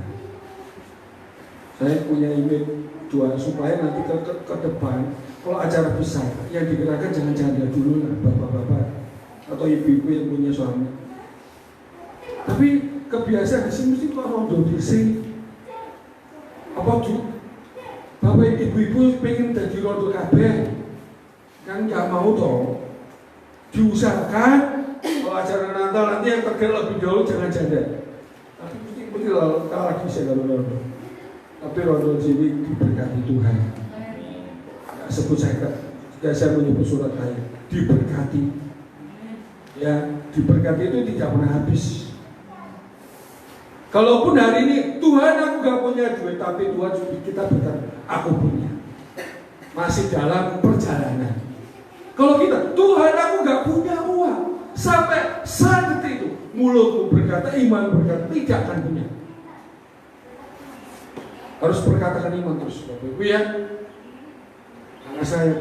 Saya punya email jual supaya nanti ke depan, kalau acara besar yang digerakkan jangan janda dulu lah, bapak-bapak atau ibu-ibu yang punya suami. Tapi kebiasaan di sini mesti kok rondo di sini. Apa tuh? Bapak ibu-ibu pengen jadi rondo kabeh. Kan nggak mau dong. Diusahakan kalau acara Natal nanti yang terkenal lebih dahulu jangan janda. Tapi mesti lagi saya kalau rondo. Tapi rondo sini diberkati Tuhan. Ya, sebut saya menyebut surat ayat diberkati. Ya, diberkati itu tidak pernah habis. Kalaupun hari ini Tuhan aku gak punya duit, tapi Tuhan kita berkata aku punya. Masih dalam perjalanan. Kalau kita, Tuhan aku gak punya uang, sampai saat itu mulutmu berkata, iman berkata tidak akan punya. Harus berkatakan iman terus, Bapak Ibu ya. Karena saya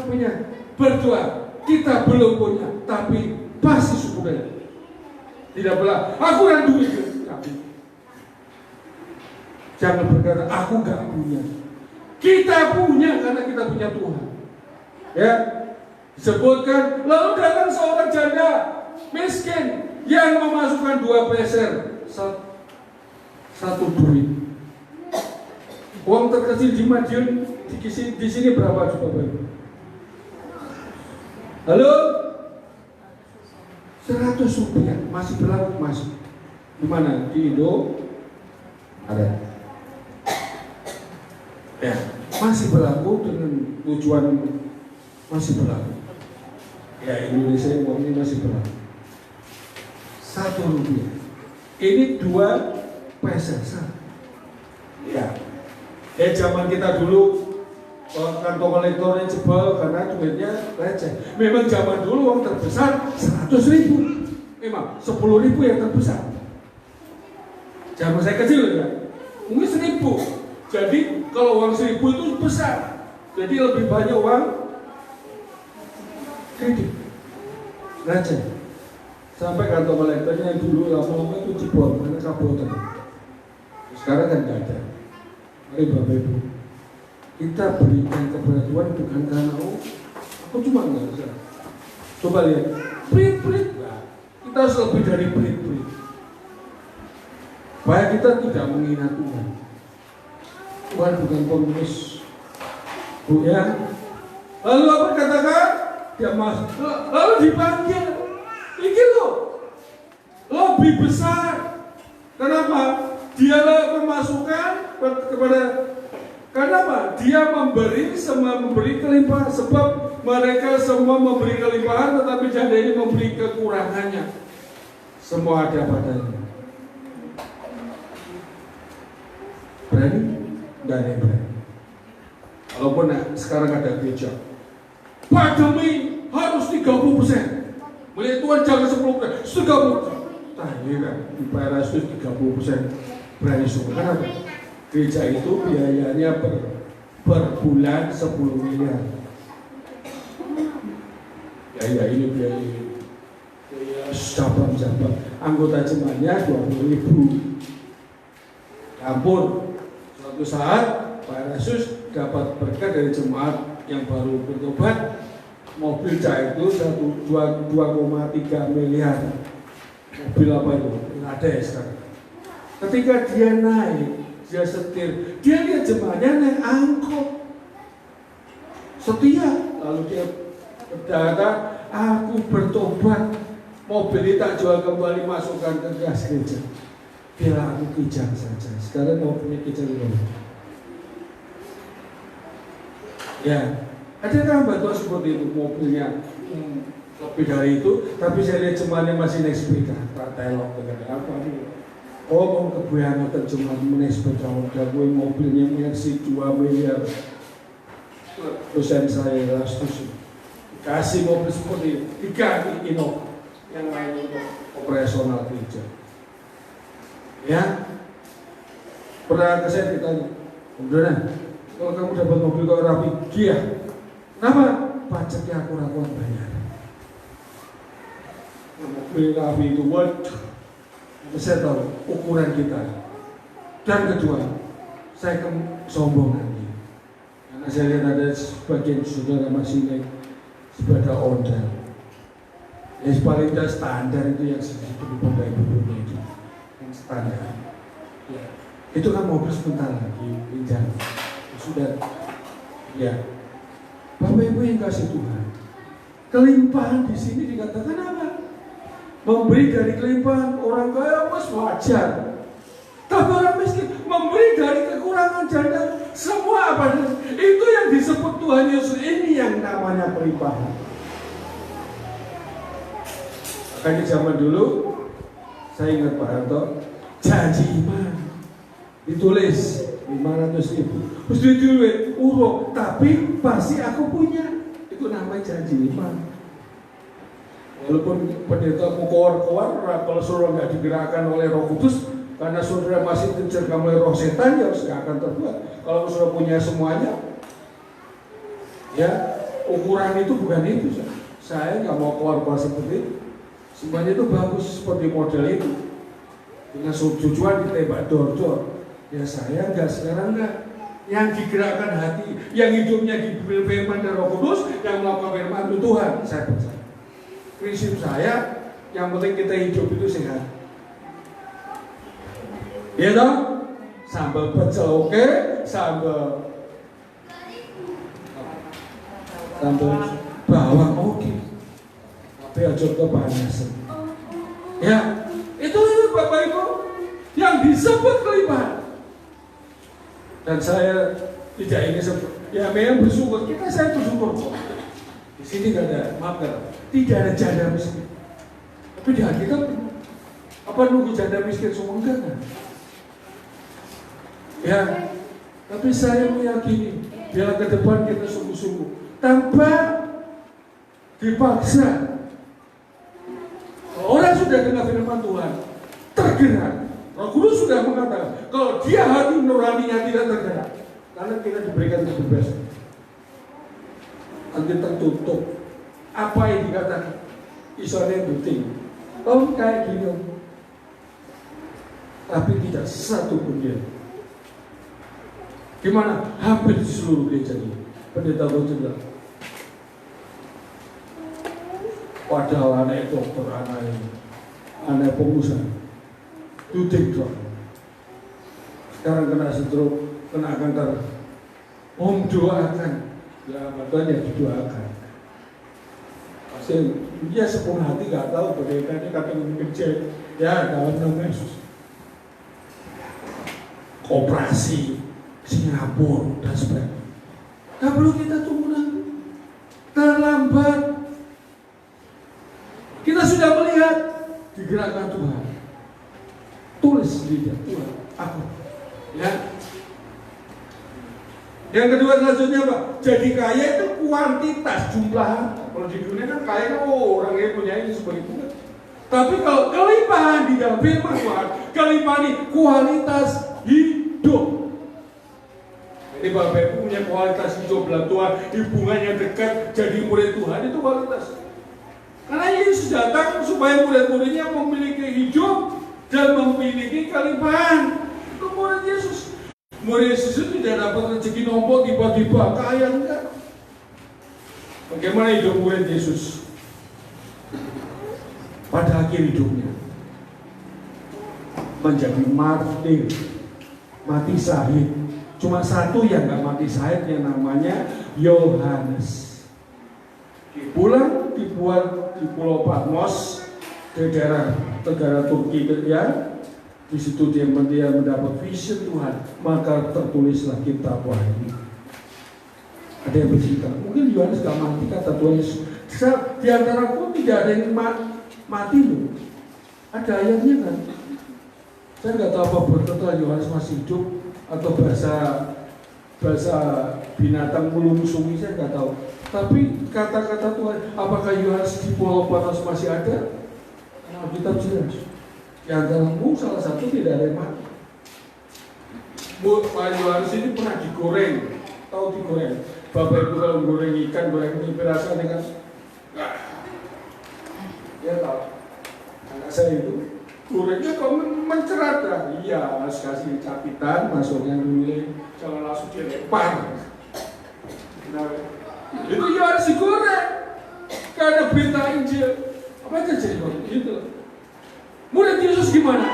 punya, berdoa kita belum punya, tapi pasti syukur. Tidak belah, aku kan duit, tapi jangan berkata aku gak punya. Kita punya karena kita punya Tuhan. Ya. Disebutkan, lalu datang seorang janda miskin yang memasukkan 2 peser, 1 duit. Uang terkecil di Madiun di sini berapa coba Bapak? Halo? 100 rupiah masih berlaku masih. Di mana? Di Indo ada. Ya, masih berlaku dengan tujuan masih berlaku. Ya, Indonesia uang ini masih berlaku. 1 rupiah. Ini 2 peser. Ya. Zaman kita dulu kantong elektornya jebol karena duitnya receh. Memang zaman dulu uang terbesar 100.000. Memang 10.000 yang terbesar. Zaman saya kecil ya, mungkin 1.000. Jadi kalau uang 1.000 itu besar. Jadi lebih banyak uang kredit receh. Sampai kantong elektornya yang dulu lama-lama itu jebol karena kabotan. Sekarang kan tidak ada. Mari Bapak Ibu, kita berikan kepada Tuhan bukan karena aku cuma nggak bisa. Coba lihat, pelit-pelit, kita harus lebih dari pelit-pelit. Supaya kita tidak menghina Tuhan. Tuhan bukan komunis, Bu ya. Lalu apa katakan? Dia masuk, lalu dipanggil. Ini loh, lebih besar. Kenapa? Dialah pemasukan kepada, kenapa? Dia memberi semua memberi kelimpahan, sebab mereka semua memberi kelimpahan, tetapi janda ini memberi kekurangannya. Semua ada padanya. Berani? Tidak ada yang berani. Walaupun sekarang ada gereja, pandemi harus 30%. Melihat Tuhan jangan 10%, 30%. Nah, ini kan di PRS itu 30%. Berani syukur. Kenapa? Gereja itu biayanya per bulan 10 miliar. Ya ini biaya cabang-cabang. Anggota jemaatnya 20.000. Ampun, suatu saat Pak Yesus dapat berkat dari jemaat yang baru bertobat. Mobil cah itu 2,3 miliar. Mobil apa itu? Ada ya sekarang. Ketika dia naik, dia setir, dia lihat jemaahnya naik angkot. Setia, lalu dia berkata, aku bertobat, mobil ini tak jual kembali, masukkan ke gas gereja. Bila aku kijang saja, sekarang mau punya kijang dulu. Ya, ada kan bantuan seperti itu, mobilnya lebih dari itu, tapi saya lihat jemaahnya masih naik sepeda, tak telok dengan apa nih. Oh, mau kebuyangan terjemahan menaik sepeda roda, gue mobilnya Mercy 2 miliar. Dosen saya Lastus kasih mobil seperti itu, diganti Innova yang lain untuk operasional gereja. Ya, pernah saya ditanya, Saudara, kalau kamu dapat mobil kok rapi, Kia, kenapa? Pajaknya aku rakuan bayar. Mobil rapi itu, waduh, saya tahu ukuran kita. Dan kedua, saya sombong nanti, karena saya lihat ada sebagian saudara masih naik sepeda ondel. Yang paling tidak standar itu yang sedikit daripada ibu-ibunya itu, yang standar. Ya. Itu kan mobil sebentar lagi pinjam. Sudah, ya. Bapak Ibu yang kasih Tuhan, kelimpahan di sini dikatakan apa? Memberi dari kelimpahan orang kaya mas wajar. Tapi orang miskin memberi dari kekurangan janda semua apa? Itu yang disebut Tuhan Yesus, ini yang namanya kelimpahan. Makanya zaman dulu saya ingat Pak Harto, janji iman ditulis 500.000 terus ditulis urung, tapi pasti aku punya. Itu namanya janji iman. Walaupun pendeta mau keluar, kalau saudara nggak digerakkan oleh Roh Kudus, karena saudara masih tercergam oleh roh setan, ya harus nggak akan terbuat. Kalau saudara punya semuanya, ya ukuran itu bukan itu. Saya nggak mau keluar seperti itu. Semuanya itu bagus seperti model itu. Dengan tujuan ditembak dor-dor. Ya saya enggak, sekarang enggak. Yang digerakkan hati, yang hidupnya diberi firman dan Roh Kudus, yang melakukan firman itu Tuhan. Saya percaya. Prinsip saya, yang penting kita hidup itu sehat. Iya toh? Sambal pecel oke, sambal bawang oke. Tapi aja kepanasan. Ya, itu Bapak Ibu yang disebut kelimpahan. Dan saya tidak ingin sebut, ya memang bersyukur, saya bersyukur kok. Di sini tidak ada, maaf tidak ada janda miskin. Tapi di hati kan, apa nunggu janda miskin semua enggak kan? Ya, tapi saya meyakini bila ke depan kita sungguh-sungguh tanpa dipaksa. Orang sudah dengar firman Tuhan, tergerak. Roh Kudus sudah mengatakan, kalau dia hati nuraninya tidak tergerak, karena kita diberikan kebebasan, nanti tertutup. Apa yang dikatakan? Isolasi penting. Oh kayak gini, tapi tidak satu pun dia. Gimana? Hampir di seluruh gereja ini, pendeta bilang, padahal anak dokter, anak pengusaha, duduk drop. Sekarang kena stroke, kena kanker. Om doakan, ya makanya didoakan. Pasti dia sepenuh hati nggak tahu pendeta ini kata kerja, ya dalam nama Yesus. Koperasi Singapura dan sebagainya. Nggak perlu kita tunggu nanti, terlambat. Kita sudah melihat digerakkan Tuhan. Tulis lidah Tuhan, aku. Ya. Yang kedua selanjutnya apa? Jadi kaya itu kuantitas jumlah. Kalau di dunia kan kaya kan orang yang punya ini seperti itu. Tapi kalau kelimpahan di dalam firman Tuhan, kelimpahan ini kualitas hidup. Jadi Bapak Ibu punya kualitas hidup dalam Tuhan, hubungannya dekat, jadi murid Tuhan itu kualitas. Karena Yesus datang supaya murid-muridnya memiliki hidup dan memiliki kelimpahan. Itu murid Yesus. Murid Yesus tidak dapat rezeki nombok tiba-tiba kaya, enggak. Bagaimana hidup murid Yesus? Pada akhir hidupnya menjadi martir, mati syahid. Cuma satu yang nggak mati syahid, yang namanya Yohanes. Dibuat di Pulau Patmos, di daerah negara Turki ya. Di situ dia mendapat vision Tuhan, maka tertulislah kitab Wahyu. Ada yang bercerita, mungkin Yohanes gak mati kata Tuhan Yesus. Di antara pun tidak ada yang mati loh. Ada ayatnya kan? Saya nggak tahu apa berkata Yohanes masih hidup atau bahasa binatang mulung sungi, saya nggak tahu. Tapi kata-kata Tuhan, apakah Yohanes di Pulau Patmos masih ada? Nah, kitab jelas. Di antaramu salah satu tidak ada yang mati. Pak Yohanes ini pernah digoreng, tahu digoreng. Bapak Ibu kalau goreng ikan, goreng tempe rasanya kan, ya tahu. Anak saya itu gorengnya kok mencerata. Iya, harus kasih capitan, masuknya dulu, jangan langsung dilempar. Nah, itu ya harus digoreng. Karena berita Injil, apa yang terjadi waktu itu? Murid Yesus gimana?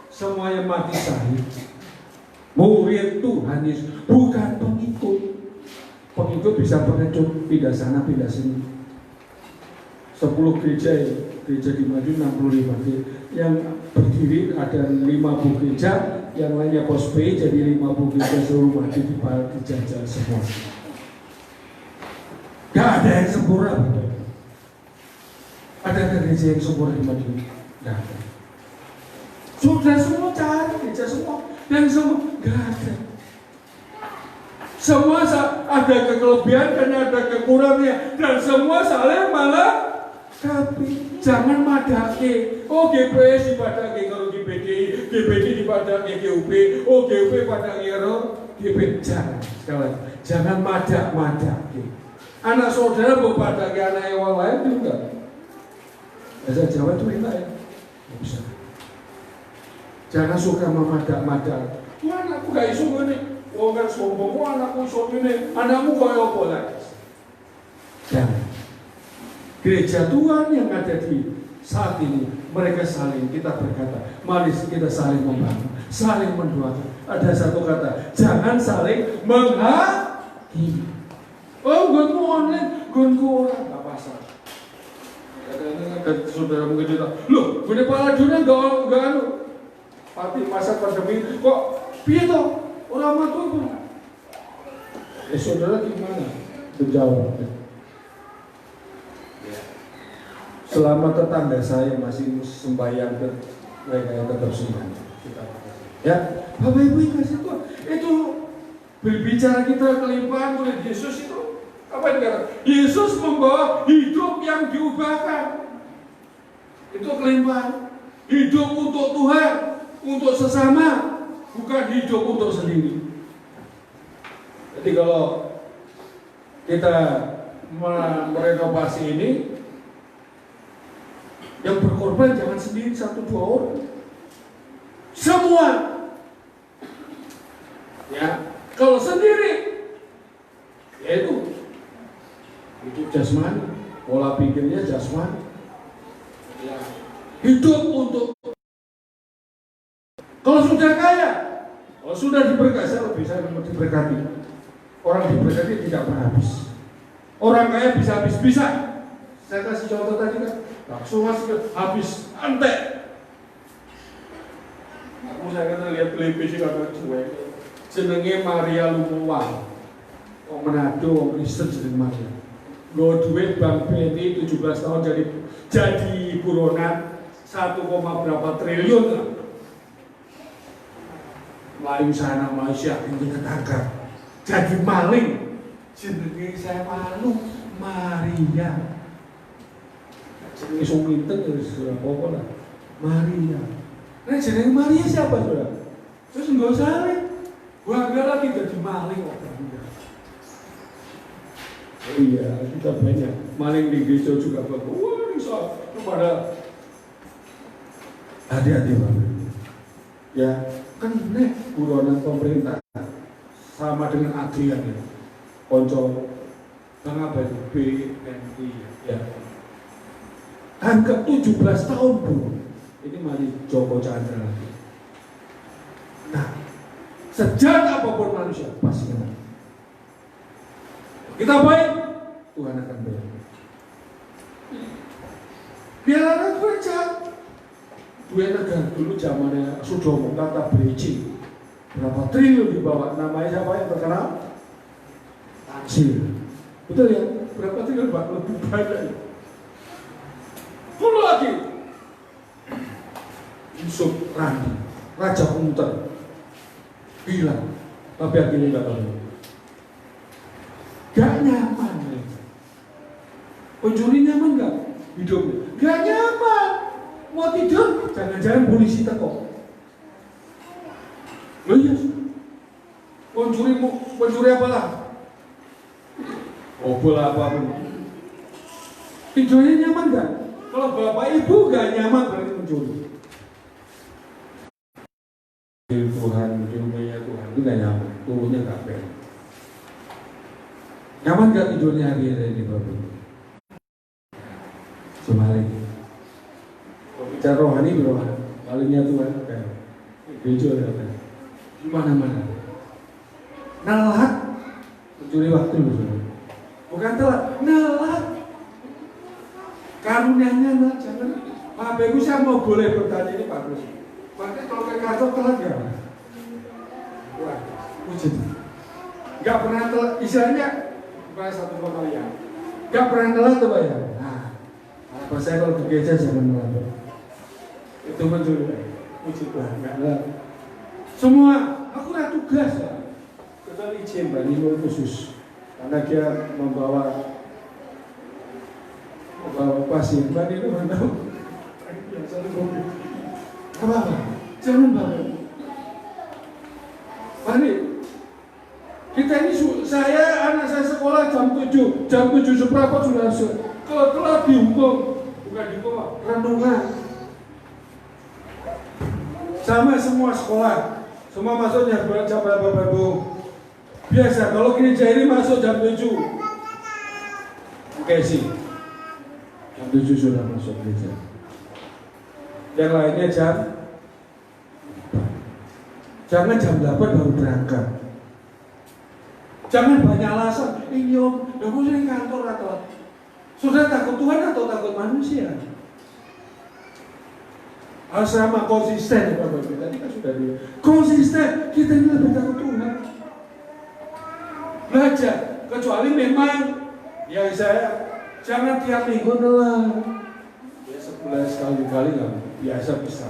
Semuanya mati syahid. Murid Tuhan Yesus, bukan pengikut. Pengikut bisa pengecut, pindah sana, pindah sini. 10 gereja ya, gereja di Madiun 65 yang berdiri ada 50 gereja, yang lainnya pospay jadi 50 gereja seluruh Madiun dijajah semua. Gak ada yang sempurna. Ada gereja yang sempurna di Madiun? Gak ada. Sudah semua cari gereja semua, dan semua gak ada. Semua ada kelebihan dan ada kekurangannya, dan semua saling malah tapi jangan madake. Oh GPS dipadake karo GPD, GPD dipadake GUP, oh GUP padake karo GPD. Jangan madak-madake. Anak saudara mau padake anak yang lain juga. Bahasa Jawa itu enak ya. Nggak bisa. Jangan suka memadak-madak. Anakku gak iso ngene. Wong kan sombong, anakku iso ngene. Anakmu kaya apa lagi? Jangan. Gereja Tuhan yang ada di saat ini, mereka saling, kita berkata, mari kita saling membantu, saling mendoakan. Ada satu kata, jangan saling menghakimi. Oh, gunku online, gunku orang, gak pasang. Kadang-kadang ada saudara mungkin cerita, loh, gue pala dunia gak anu. Tapi masa pandemi, kok piye toh? Orang matu itu. Saudara gimana? Menjawab. Selama tetangga saya masih sembahyang, mereka yang tetap sembahyang. Ya, Bapak Ibu yang kasih Tuhan, itu berbicara kita kelimpahan oleh Yesus itu apa yang dikatakan? Yesus membawa hidup yang diubahkan. Itu kelimpahan. Hidup untuk Tuhan, untuk sesama, bukan hidup untuk sendiri. Jadi kalau kita merenovasi ini, yang berkorban jangan sendiri 1-2 orang, semua. Ya, kalau sendiri, ya itu jasmani, pola pikirnya jasmani. Ya, hidup untuk. Kalau sudah kaya, kalau sudah diberkati, saya lebih diberkati. Orang diberkati tidak pernah habis. Orang kaya bisa habis-bisa. Saya kasih contoh tadi kan. Langsung masuk habis antek. Saya kata lihat televisi kata cuek. Jenenge Maria Lumowa. Wong Manado, wong Kristen jeneng Maria. Nggo duit Bank BNI 17 tahun jadi buronan 1, berapa triliun lah. Melayu sana Malaysia ini ketangkap. Jadi maling. Jenenge saya malu Maria. Jenenge sing pinten ya apa lah. Maria. Nah jenenge Maria siapa Saudara? Terus enggak salah. Bangga lagi jadi maling kok. Oh iya, kita banyak maling di gereja juga bagus. Wah, bisa kepada hati-hati Bapak. Ya, kan nih buronan pemerintah sama dengan Adrian ya. Konco apa itu BNI ya. Anggap 17 tahun bro. Ini masih Joko Chandra lagi. Nah, sejak apapun manusia pasti kena. Kita baik, Tuhan akan baik. Biarlah kerja. Dua negara dulu zamannya Sudomo kata BC. Berapa triliun dibawa? Namanya siapa yang terkenal? Tansil. Betul ya? Berapa triliun Pak? Lebih banyak. Dulu lagi Yusuf Randi, Raja Unter bilang, tapi akhirnya nggak tahu. Gak nyaman ya. Pencuri nyaman gak? Hidupnya gak nyaman. Mau tidur, jangan-jangan polisi teko. Loh iya, mencuri apa lah? Obol apapun. Tidurnya nyaman gak? Kalau bapak ibu gak nyaman berarti mencuri. Tuhan, rumahnya Tuhan itu gak nyaman, turunnya gak beres. Nyaman gak tidurnya hari-hari ini bapak ibu? Semari. Bicara rohani berohani, malingnya Tuhan kayak gereja ada di mana-mana. Nalat mencuri waktu loh, bukan telat, nalat. Karunia-Nya lah, jangan. Bapak Ibu saya mau boleh bertanya ini bagus. Makanya kalau ke kantor telat gak? Wah, wujud. Gak pernah telat, istilahnya bukan satu pembalian. Gak pernah telat tuh Pak ya. Nah, apa saya kalau ke gereja jangan telat. Itu mencuri, wujud lah, gak telat. Semua, aku ada tugas lah. Kecuali izin Pak Nino khusus, karena dia membawa pasien. Mbak Nino mana tahu? Apa? Jangan Bapak. Mari kita ini anak saya sekolah jam 7 seberapa sudah kalau telat dihukum, bukan dihukum, renungan. Sama semua sekolah, semua masuknya jam berapa Bapak Ibu? Biasa, kalau gereja ini masuk jam 7. Oke sih, jam 7 sudah masuk gereja. Yang lainnya jangan jam 8 baru berangkat. Jangan banyak alasan. Ini om, aku sering kantor atau sudah takut Tuhan atau takut manusia? Sama konsisten Bapak Ibu. Tadi kan sudah dia konsisten. Kita ini lebih takut Tuhan. Belajar, kecuali memang yang saya jangan tiap minggu telat. Ya sebulan sekali-kali lah, biasa bisa.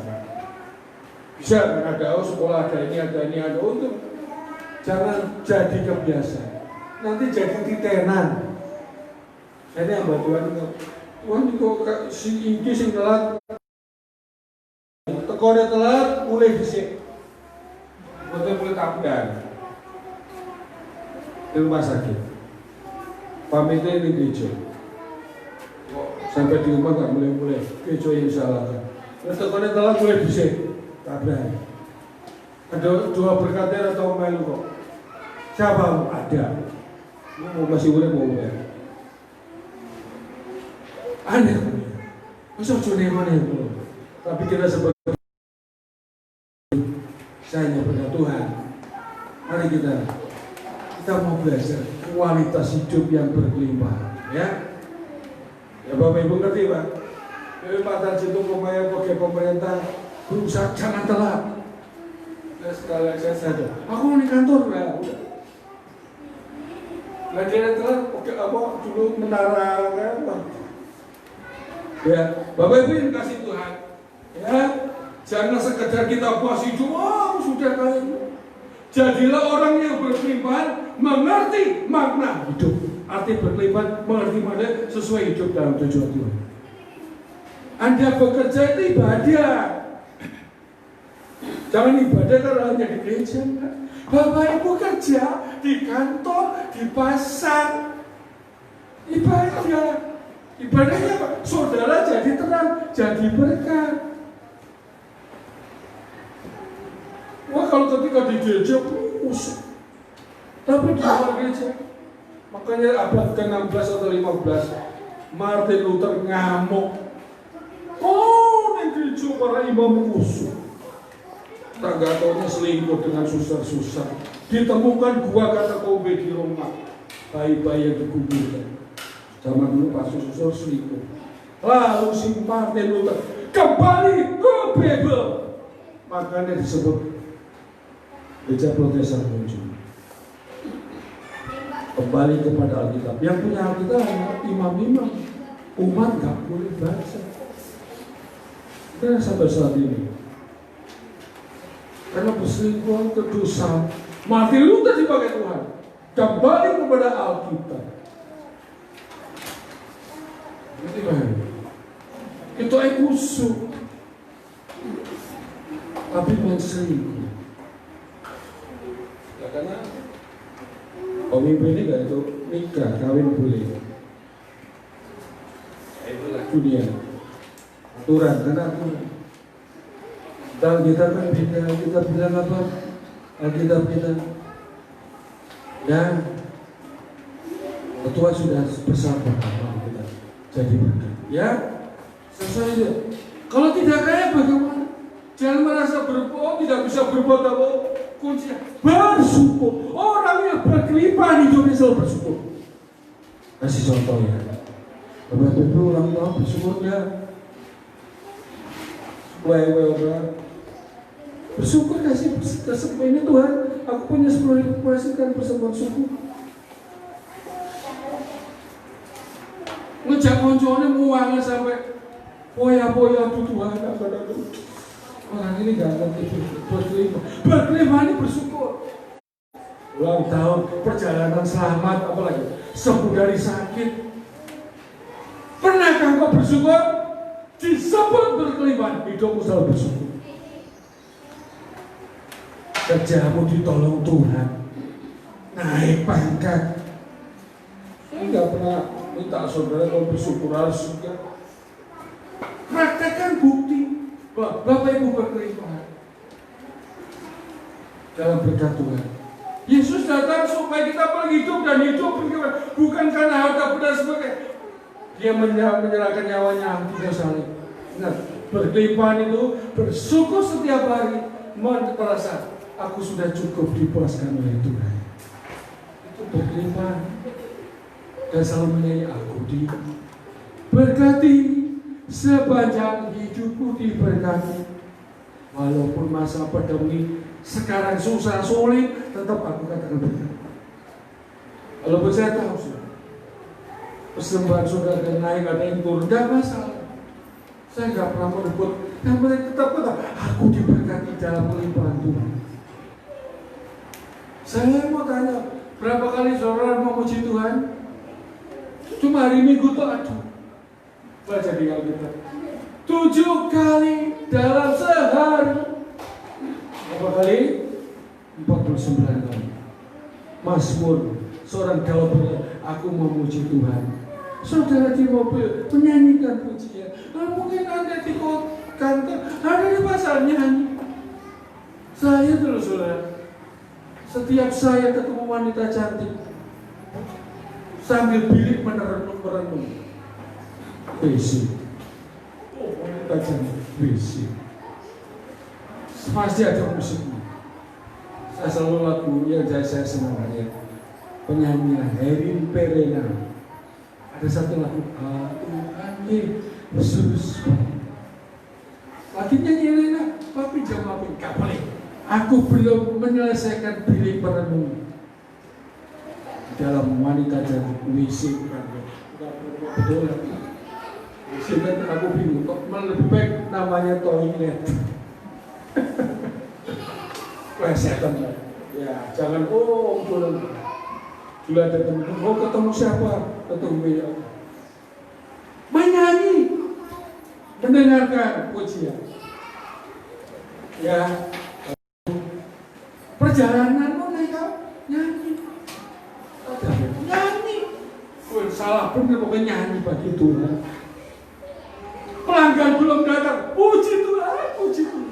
Bisa ada sekolah ada ini ada untuk jangan jadi kebiasaan. Nanti jadi titenan. Ini yang buat Tuhan itu si iki sing telat. Tekornya telat, mulai disik. Betul-betul tabudan di rumah sakit. Pamitnya di gereja. Sampai di rumah gak mulai-mulai. Gereja yang salahkan. Tekornya telat, mulai disik. Tabudan. Ada dua berkata atau melu kok. Siapa? Ada. Mau masih boleh. Aneh. Masa cuma mana itu? Tapi kita sebagai saya pada Tuhan, mari kita mau belajar kualitas hidup yang berlimpah, ya. Ya Bapak Ibu ngerti Pak? Pak Tanjung Pemaya sebagai pemerintah berusaha jangan telat. Sekali saya sadar, aku mau di kantor ya. Lagi telat, oke apa dulu menara apa? Ya, Bapak Ibu yang kasih Tuhan, ya. Jangan sekedar kita puas hidup, sudah kali. Jadilah orang yang berkelimpahan, mengerti makna hidup. Arti berkelimpahan, mengerti makna sesuai hidup dalam tujuan Tuhan. Anda bekerja itu ibadah. Jangan ibadah kalau hanya di gereja. Bapak Ibu kerja di kantor, di pasar. Ibadah. Ibadahnya apa? Saudara jadi terang, jadi berkat. Wah kalau ketika di gereja usuk, tapi di luar gereja, makanya abad ke-16 atau 15 Martin Luther ngamuk. Di gereja para imam usuk, tak taunya selingkuh dengan susah-susah. Ditemukan gua kata kobe di rumah, bayi-bayi yang dikuburkan. Zaman dulu pas susah selingkuh. Lalu si Martin Luther kembali ke Bible, makanya disebut Gereja Protestan muncul. Kembali kepada Alkitab. Yang punya Alkitab hanya imam-imam. Umat gak boleh baca. Karena sampai saat ini, karena berselingkuhan kedosa, mati Luther dipakai Tuhan. Kembali kepada Alkitab. Itu kusuk. tapi main selingkuh. Ya, karena pemimpin ini gak itu nikah, kawin boleh. Ya, itulah dunia. Aturan, karena aturan. Dan kita kan beda, kita bilang apa? Alkitab kita. Ya, ketua sudah bersabar kita jadi berkat. Ya, selesai aja. Kalau tidak kaya bagaimana? Jangan merasa berbohong, tidak bisa berbuat apa. Kunci bersyukur. Orang yang berkelimpahan hidupnya selalu bersyukur. Kasih contoh ya. Bapak Ibu orang tua bersyukurnya. Orang bersyukur kasih ini Tuhan. Aku punya 10.000 kasihkan persembahan syukur. Ngejak konconya muangnya sampai poya-poya tuh Tuhan. Orang ini gak ngerti berkelima ini bersyukur. Ulang tahun perjalanan selamat, apalagi sembuh dari sakit. Pernahkah kau bersyukur? Disebut berkelimpahan, hidupmu selalu bersyukur. Kerjamu ditolong Tuhan, naik pangkat. Saya nggak pernah minta saudara kalau bersyukur harus juga. Praktekkan bukti bahwa Bapak Ibu berkelimpahan dalam berkat Tuhan. Yesus datang supaya kita berhidup dan hidup bukan karena harta benda sebagainya. Dia menyerahkan nyawanya tidak saling. Ingat, berkelimpahan itu bersyukur setiap hari, merasa aku sudah cukup dipuaskan oleh Tuhan. Itu berkelimpahan. Dan selalu menyanyi aku diberkati, sepanjang hidupku diberkati. Walaupun masa pandemi sekarang susah sulit, tetap aku katakan berkati. Walaupun saya tahu sudah persembahan saudara naik, ada yang turun, tidak masalah. Saya nggak pernah merebut. Yang penting tetap kata, aku diberkati dalam kelimpahan Tuhan. Saya mau tanya, berapa kali saudara memuji Tuhan? Cuma hari Minggu tuh aduh. Baca di Alkitab. 7 kali dalam sehari. Berapa kali? 49 kali. Mazmur, seorang Daud berkata, aku memuji Tuhan. Saudara di mobil menyanyikan pujian. Mungkin Anda di kantor, ada di pasar nyanyi. Saya terus saudara, setiap saya ketemu wanita cantik, sambil bilik merenung. Besi. Oh, wanita cantik, besi. Pasti ada musiknya. Saya selalu lagu yang saya senang ya. Penyanyian Herin Perena. Ada satu lagu, Tuhan Yesus. Lagi nyanyi Elena, tapi jawab gak boleh. Aku belum menyelesaikan bilik merenung dalam wanita cantik WC. Betul lagi. WC kan aku bingung kok lebih baik namanya toilet. Plesetan ya, jangan pulang. Dulu ada teman, ketemu siapa? Ketemu ya. Menyanyi, mendengarkan pujian. Ya, perjalanan mau naik nyanyi. Nyanyi. Salah benar pokoknya nyanyi bagi Tuhan. Pelanggan belum datang, puji Tuhan, puji Tuhan.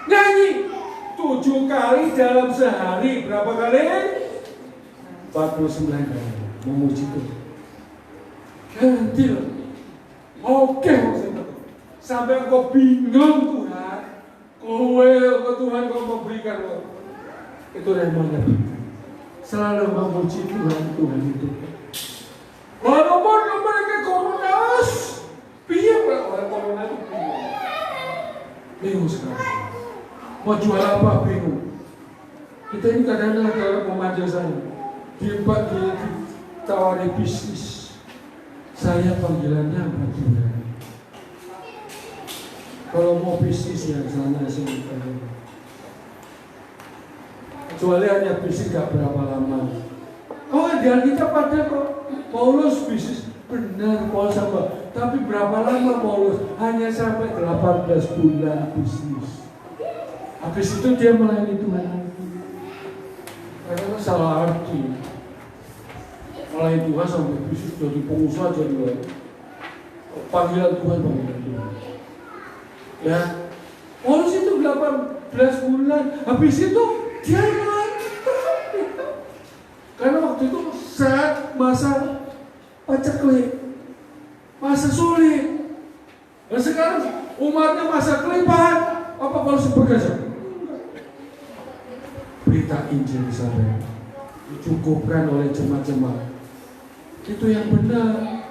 Nyanyi 7 kali dalam sehari, berapa kali? 49 kali memuji Tuhan. Ganti loh. Oke maksudnya. Sampai kau bingung Tuhan. Kowe ke Tuhan kau memberikan lo. Itu remanya. Selalu memuji Tuhan itu. Walaupun mereka koronas, piye orang corona itu bingung sekali. Mau jual apa bingung. Kita ini kadang-kadang mau manja saya. Ditawari bisnis. Saya panggilannya apa Tuhan? Kalau mau bisnis yang sana sini, kecuali hanya bisnis gak berapa lama. Oh, dia kita pada kok Paulus bisnis benar Paulus apa? Tapi berapa lama Paulus? Hanya sampai 18 bulan bisnis. Habis itu dia melayani Tuhan. Karena salah arti. Melayani Tuhan sampai bisa jadi pengusaha jadi panggilan Tuhan. Ya, harus itu 18 bulan. Habis itu dia melayani Tuhan. Karena waktu itu saat masa paceklik, masa sulit. Dan sekarang umatnya masa kelimpahan. Apa harus bekerja? Berita Injil disampaikan, dicukupkan oleh jemaat-jemaat. Itu yang benar.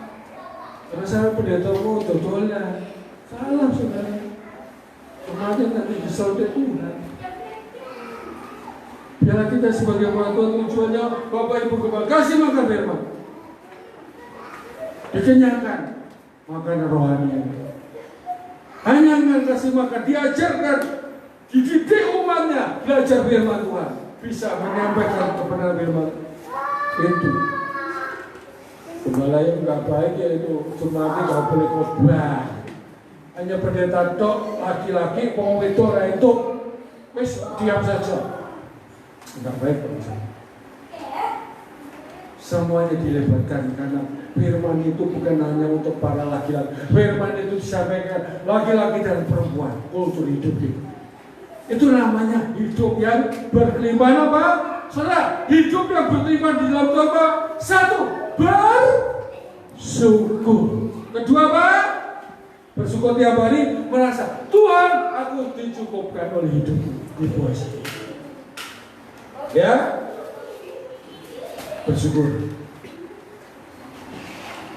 Karena saya pendeta mau contohnya salah saudara. Jemaatnya nanti disoldet Tuhan. Biarlah kita sebagai orang tua tujuannya Bapak Ibu Gembala kasih makan firman, dikenyangkan makanan rohani. Hanya dengan kasih makan, diajarkan, dididik umatnya belajar firman Tuhan, bisa menyampaikan kebenaran firman itu. Gembala yang nggak baik yaitu jemaatnya nggak boleh khotbah, hanya pendeta tok, laki-laki, pengomong itu orang itu, wes diam saja, nggak baik. Semuanya dilebarkan karena firman itu bukan hanya untuk para laki-laki. Firman itu disampaikan laki-laki dan perempuan, kultur hidup itu. Itu namanya hidup yang berkelimpahan apa? Saudara, hidup yang berkelimpahan di dalam Tuhan apa? Satu, bersyukur. Kedua apa? Bersyukur tiap hari, merasa Tuhan, aku dicukupkan oleh hidupku, dipuasai. Ya, bersyukur.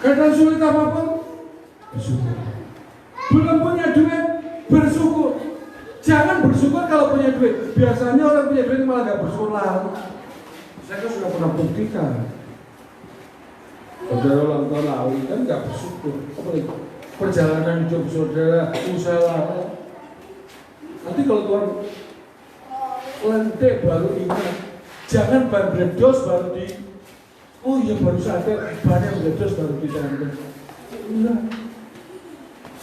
Kadang sulit apapun, bersyukur. Belum punya duit, bersyukur. Jangan bersyukur kalau punya duit. Biasanya orang punya duit malah gak bersyukur lah. Saya kan sudah pernah buktikan. Saudara ulang tahun lalu kan gak bersyukur. Perjalanan hidup saudara, usaha. Nanti kalau Tuhan lantai baru ingat, jangan ban bledos baru di, oh iya baru sadar, ban yang bledos baru ditambah. Enggak.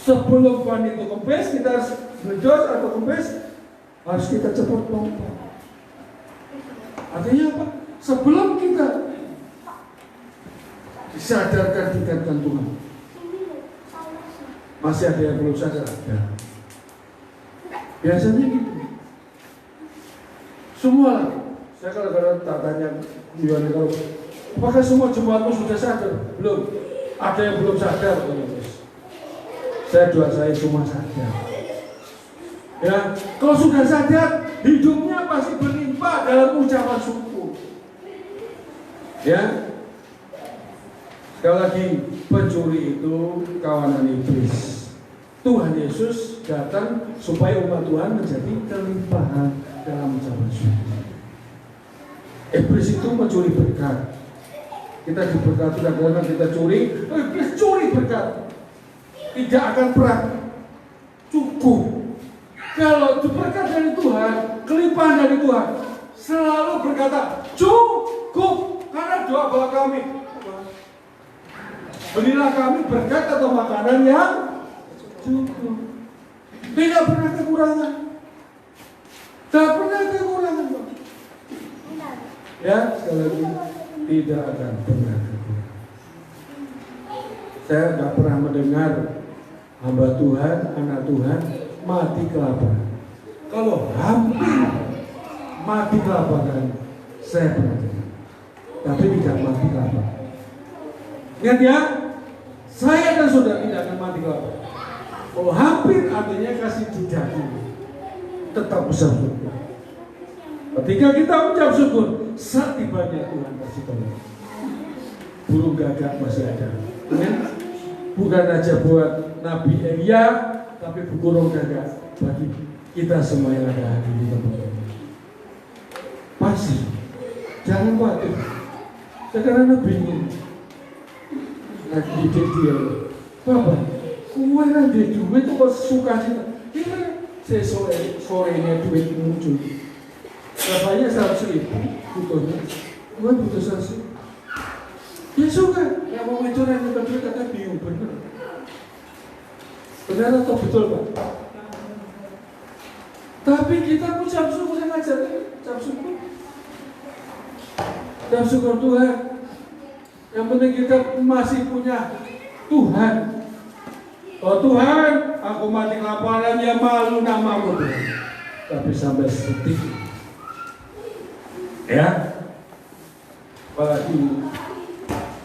Sebelum ban itu kempes, kita harus bledos atau kempes, harus kita cepat pompa. Artinya apa? Sebelum kita disadarkan tingkatkan Tuhan, masih ada yang belum sadar. Ya. Biasanya gitu. Semua, saya kalau tak tanya gimana kalau, apakah semua jemaatmu sudah sadar? Belum. Ada yang belum sadar. Saya doa saya semua sadar. Ya, kalau sudah sadar, hidupnya pasti berlimpah dalam ucapan syukur. Ya. Sekali lagi, pencuri itu kawanan iblis. Tuhan Yesus datang supaya umat Tuhan menjadi kelimpahan dalam ucapan syukur. Iblis itu mencuri berkat. Kita diberkati karena kita curi, iblis curi berkat. Tidak akan pernah cukup. Kalau berkat dari Tuhan, kelimpahan dari Tuhan, selalu berkata cukup. Karena doa Bapa kami, berilah kami berkat atau makanan yang cukup. Tidak pernah kekurangan. Tak pernah kekurangan. Ya, sekali lagi tidak akan pernah kekurangan. Saya tidak pernah mendengar hamba Tuhan, anak Tuhan mati kelaparan. Kalau hampir mati kelaparan, saya pernah dengar. Tapi tidak mati kelaparan. Ingat ya, saya dan saudara tidak akan mati kelaparan. Kalau hampir artinya kasih tidak, tetap bersyukur. Ketika kita mengucap syukur, saat tibanya Tuhan kasih tolong. Burung gagak masih ada. Bukan aja buat Nabi Elia, tapi burung gagak bagi kita semua yang ada di tempat ini. Pasti, jangan khawatir. Sekarang bingung. Lagi dia, Bapak, kue nanti duit itu kok suka sih? Ini sorenya duit muncul. Bapaknya 100.000, butuhnya. Gue butuh 100.000. Dia suka. Yang mau mencuri yang duit kata bingung, bener. Benar atau betul, Pak? Tapi kita ucap syukur, saya ngajar, ucap syukur. Ucap syukur Tuhan. Yang penting kita masih punya Tuhan. Oh Tuhan, aku mati kelaparan, ya malu namamu Tuhan. Tapi sampai sedetik, ya, apalagi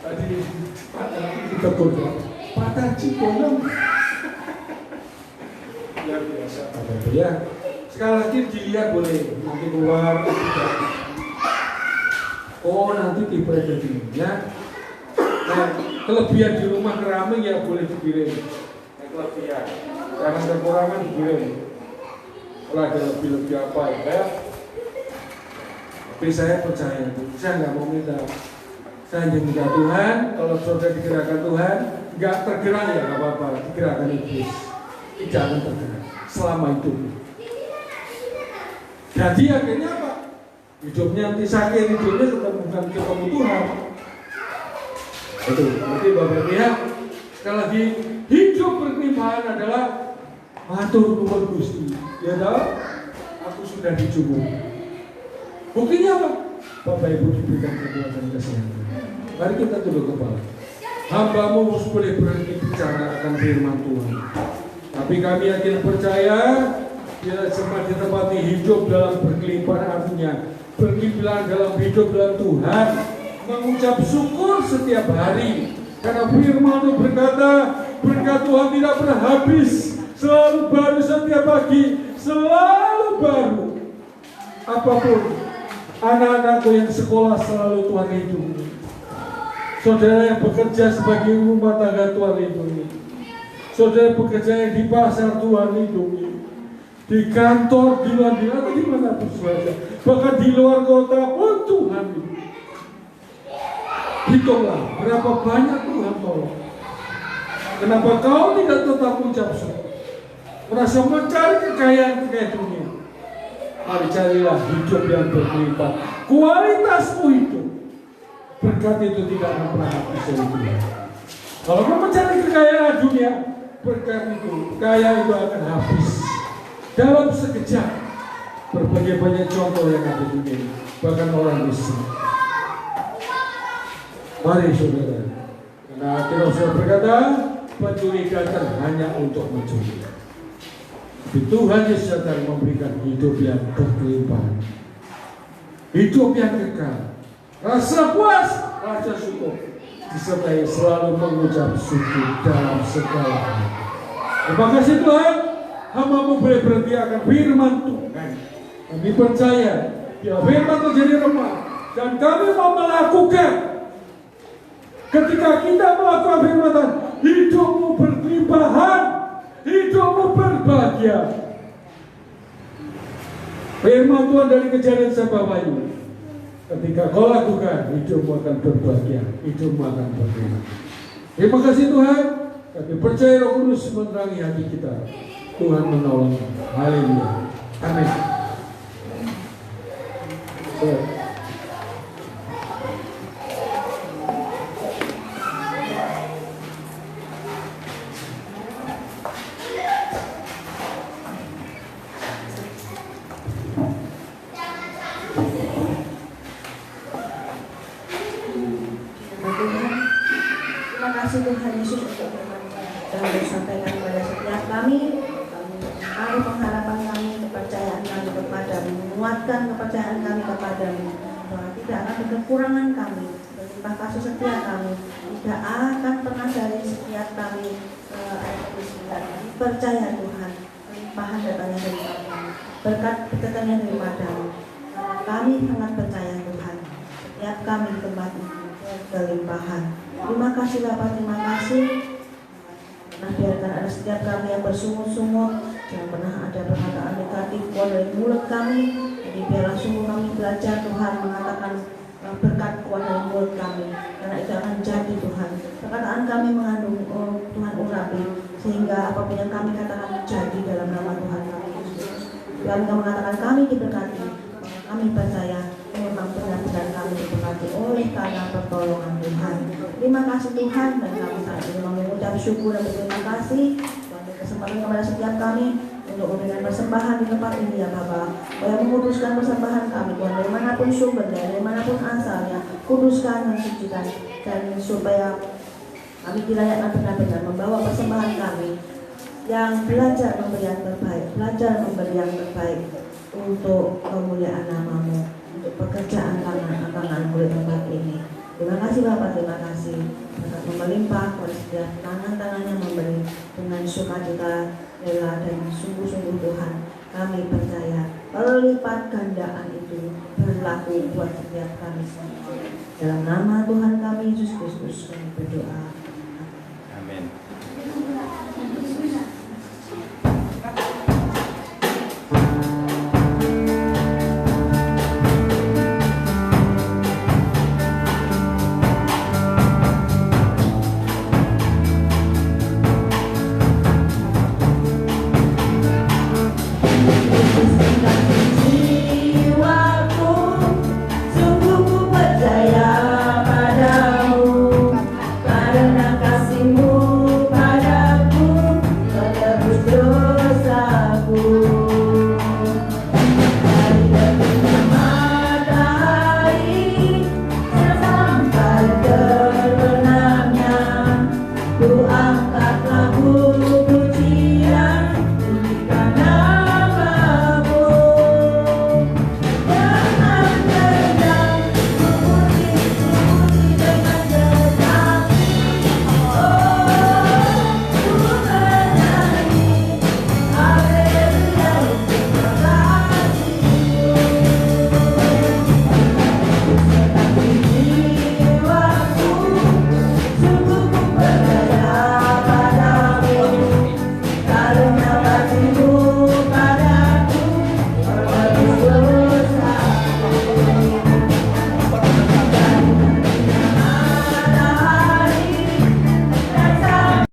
tadi kita berdoa, patah ciponom. Luar biasa, ya. Sekali lagi dilihat boleh, nanti keluar. Oh nanti diprediksi-nya. Nah, kelebihan di rumah keramik ya boleh dikirim. Kelebihan, jangan kekurangan dikirim. Kalau ada lebih-lebih apa ya? Tapi saya percaya, saya nggak mau minta. Saya hanya minta Tuhan. Kalau sudah digerakkan Tuhan, nggak tergerak ya nggak apa-apa. Digerakkan iblis, tidak akan tergerak selama itu. Jadi akhirnya apa? Hidupnya nanti sakit, hidupnya bukan ketemu Tuhan. Itu, berarti Bapak pihak sekali lagi hidup berkelimpahan adalah matur nuwun Gusti. Ya tahu, aku sudah dicukup. Buktinya apa? Bapak Ibu diberikan kekuatan kesehatan. Mari kita tunduk kepala. Hamba-Mu boleh berhenti bicara akan firman Tuhan. Tapi kami yakin percaya bila sempat ditempati hidup dalam berkelimpahan, artinya berkelimpahan dalam hidup dalam Tuhan, mengucap syukur setiap hari. Karena firman itu berkata, berkat Tuhan tidak pernah habis, selalu baru setiap pagi, selalu baru. Apapun anak-anakku yang sekolah selalu Tuhan lindungi. Saudara yang bekerja sebagai rumah tangga Tuhan lindungi. Saudara bekerja yang di pasar Tuhan lindungi. Di kantor, di luar atau di mana pun saja. Bahkan di luar kota pun Tuhan lindungi. Hitunglah berapa banyak Tuhan tolong. Kenapa kau tidak tetap ucap syukur? Merasa mencari kekayaan dunia. Mari carilah hidup yang berlimpah. Kualitasmu hidup. Berkat itu tidak akan pernah habis dari Tuhan. Kalau kau mencari kekayaan dunia, berkat itu, kekayaan itu akan habis dalam sekejap. Berbagai banyak contoh yang ada di dunia, bahkan orang miskin. Mari saudara, karena Rasul berkata, pencuri datang hanya untuk mencuri. Tapi Tuhan Yesus datang memberikan hidup yang berkelimpahan, hidup yang kekal, rasa puas, rasa syukur, disertai selalu mengucap syukur dalam segala hal. Terima kasih Tuhan, hamba-Mu boleh berhenti akan firman Tuhan. Kami percaya, bila firman terjadi remah, dan kami mau melakukan. Ketika kita melakukan firman Tuhan, hidupmu berkelimpahan, hidupmu berbahagia. Firman Tuhan dari Kejadian sampai Wahyu. Ketika kau lakukan, hidupmu akan berbahagia, hidupmu akan berkelimpahan. Terima kasih Tuhan. Kami percaya Roh Kudus menerangi hati kita. Tuhan menolong. Haleluya. Amin. Terima kasih Tuhan Yesus untuk firman yang disampaikan kepada setiap kami. Menaruh pengharapan kami, kepercayaan kami kepadamu, menguatkan kepercayaan kami kepadamu, bahwa tidak akan ada kekurangan kami, berlimpah kasih setia kami, tidak akan pernah dari setiap kami percaya Tuhan, limpahan datangnya dari kami, berkat datangnya daripadamu. Kami sangat percaya Tuhan, setiap kami di tempat ini kelimpahan. Terima kasih Bapak, terima kasih. Nah, biarkan ada setiap kami yang bersungut-sungut, jangan pernah ada perkataan negatif keluar dari mulut kami. Jadi biarlah sungguh kami belajar Tuhan mengatakan berkat keluar dari mulut kami, karena itu akan jadi Tuhan. Perkataan kami mengandung Tuhan urapi, sehingga apapun yang kami katakan jadi dalam nama Tuhan kami Yesus. Tuhan kami mengatakan kami diberkati, kami percaya memang benar-benar kami diberkati oleh karena pertolongan Tuhan. Terima kasih Tuhan, dan kami saat ini mengucap syukur dan berterima kasih Tuhan kesempatan kepada setiap kami untuk memberikan persembahan di tempat ini ya Bapa. Yang menguduskan persembahan kami Tuhan, dari manapun sumbernya, dari manapun asalnya, kuduskan dan sucikan, dan supaya kami dilayakkan benar-benar membawa persembahan kami yang belajar memberi yang terbaik, belajar memberi yang terbaik untuk kemuliaan nama-Mu, untuk pekerjaan tangan murid tempat ini. Terima kasih Bapak, terima kasih. Berkat melimpah, setiap tangan-tangannya memberi dengan sukacita, rela dan sungguh-sungguh Tuhan. Kami percaya lipat gandaan itu berlaku buat setiap kami semua. Dalam nama Tuhan kami Yesus Kristus kami berdoa.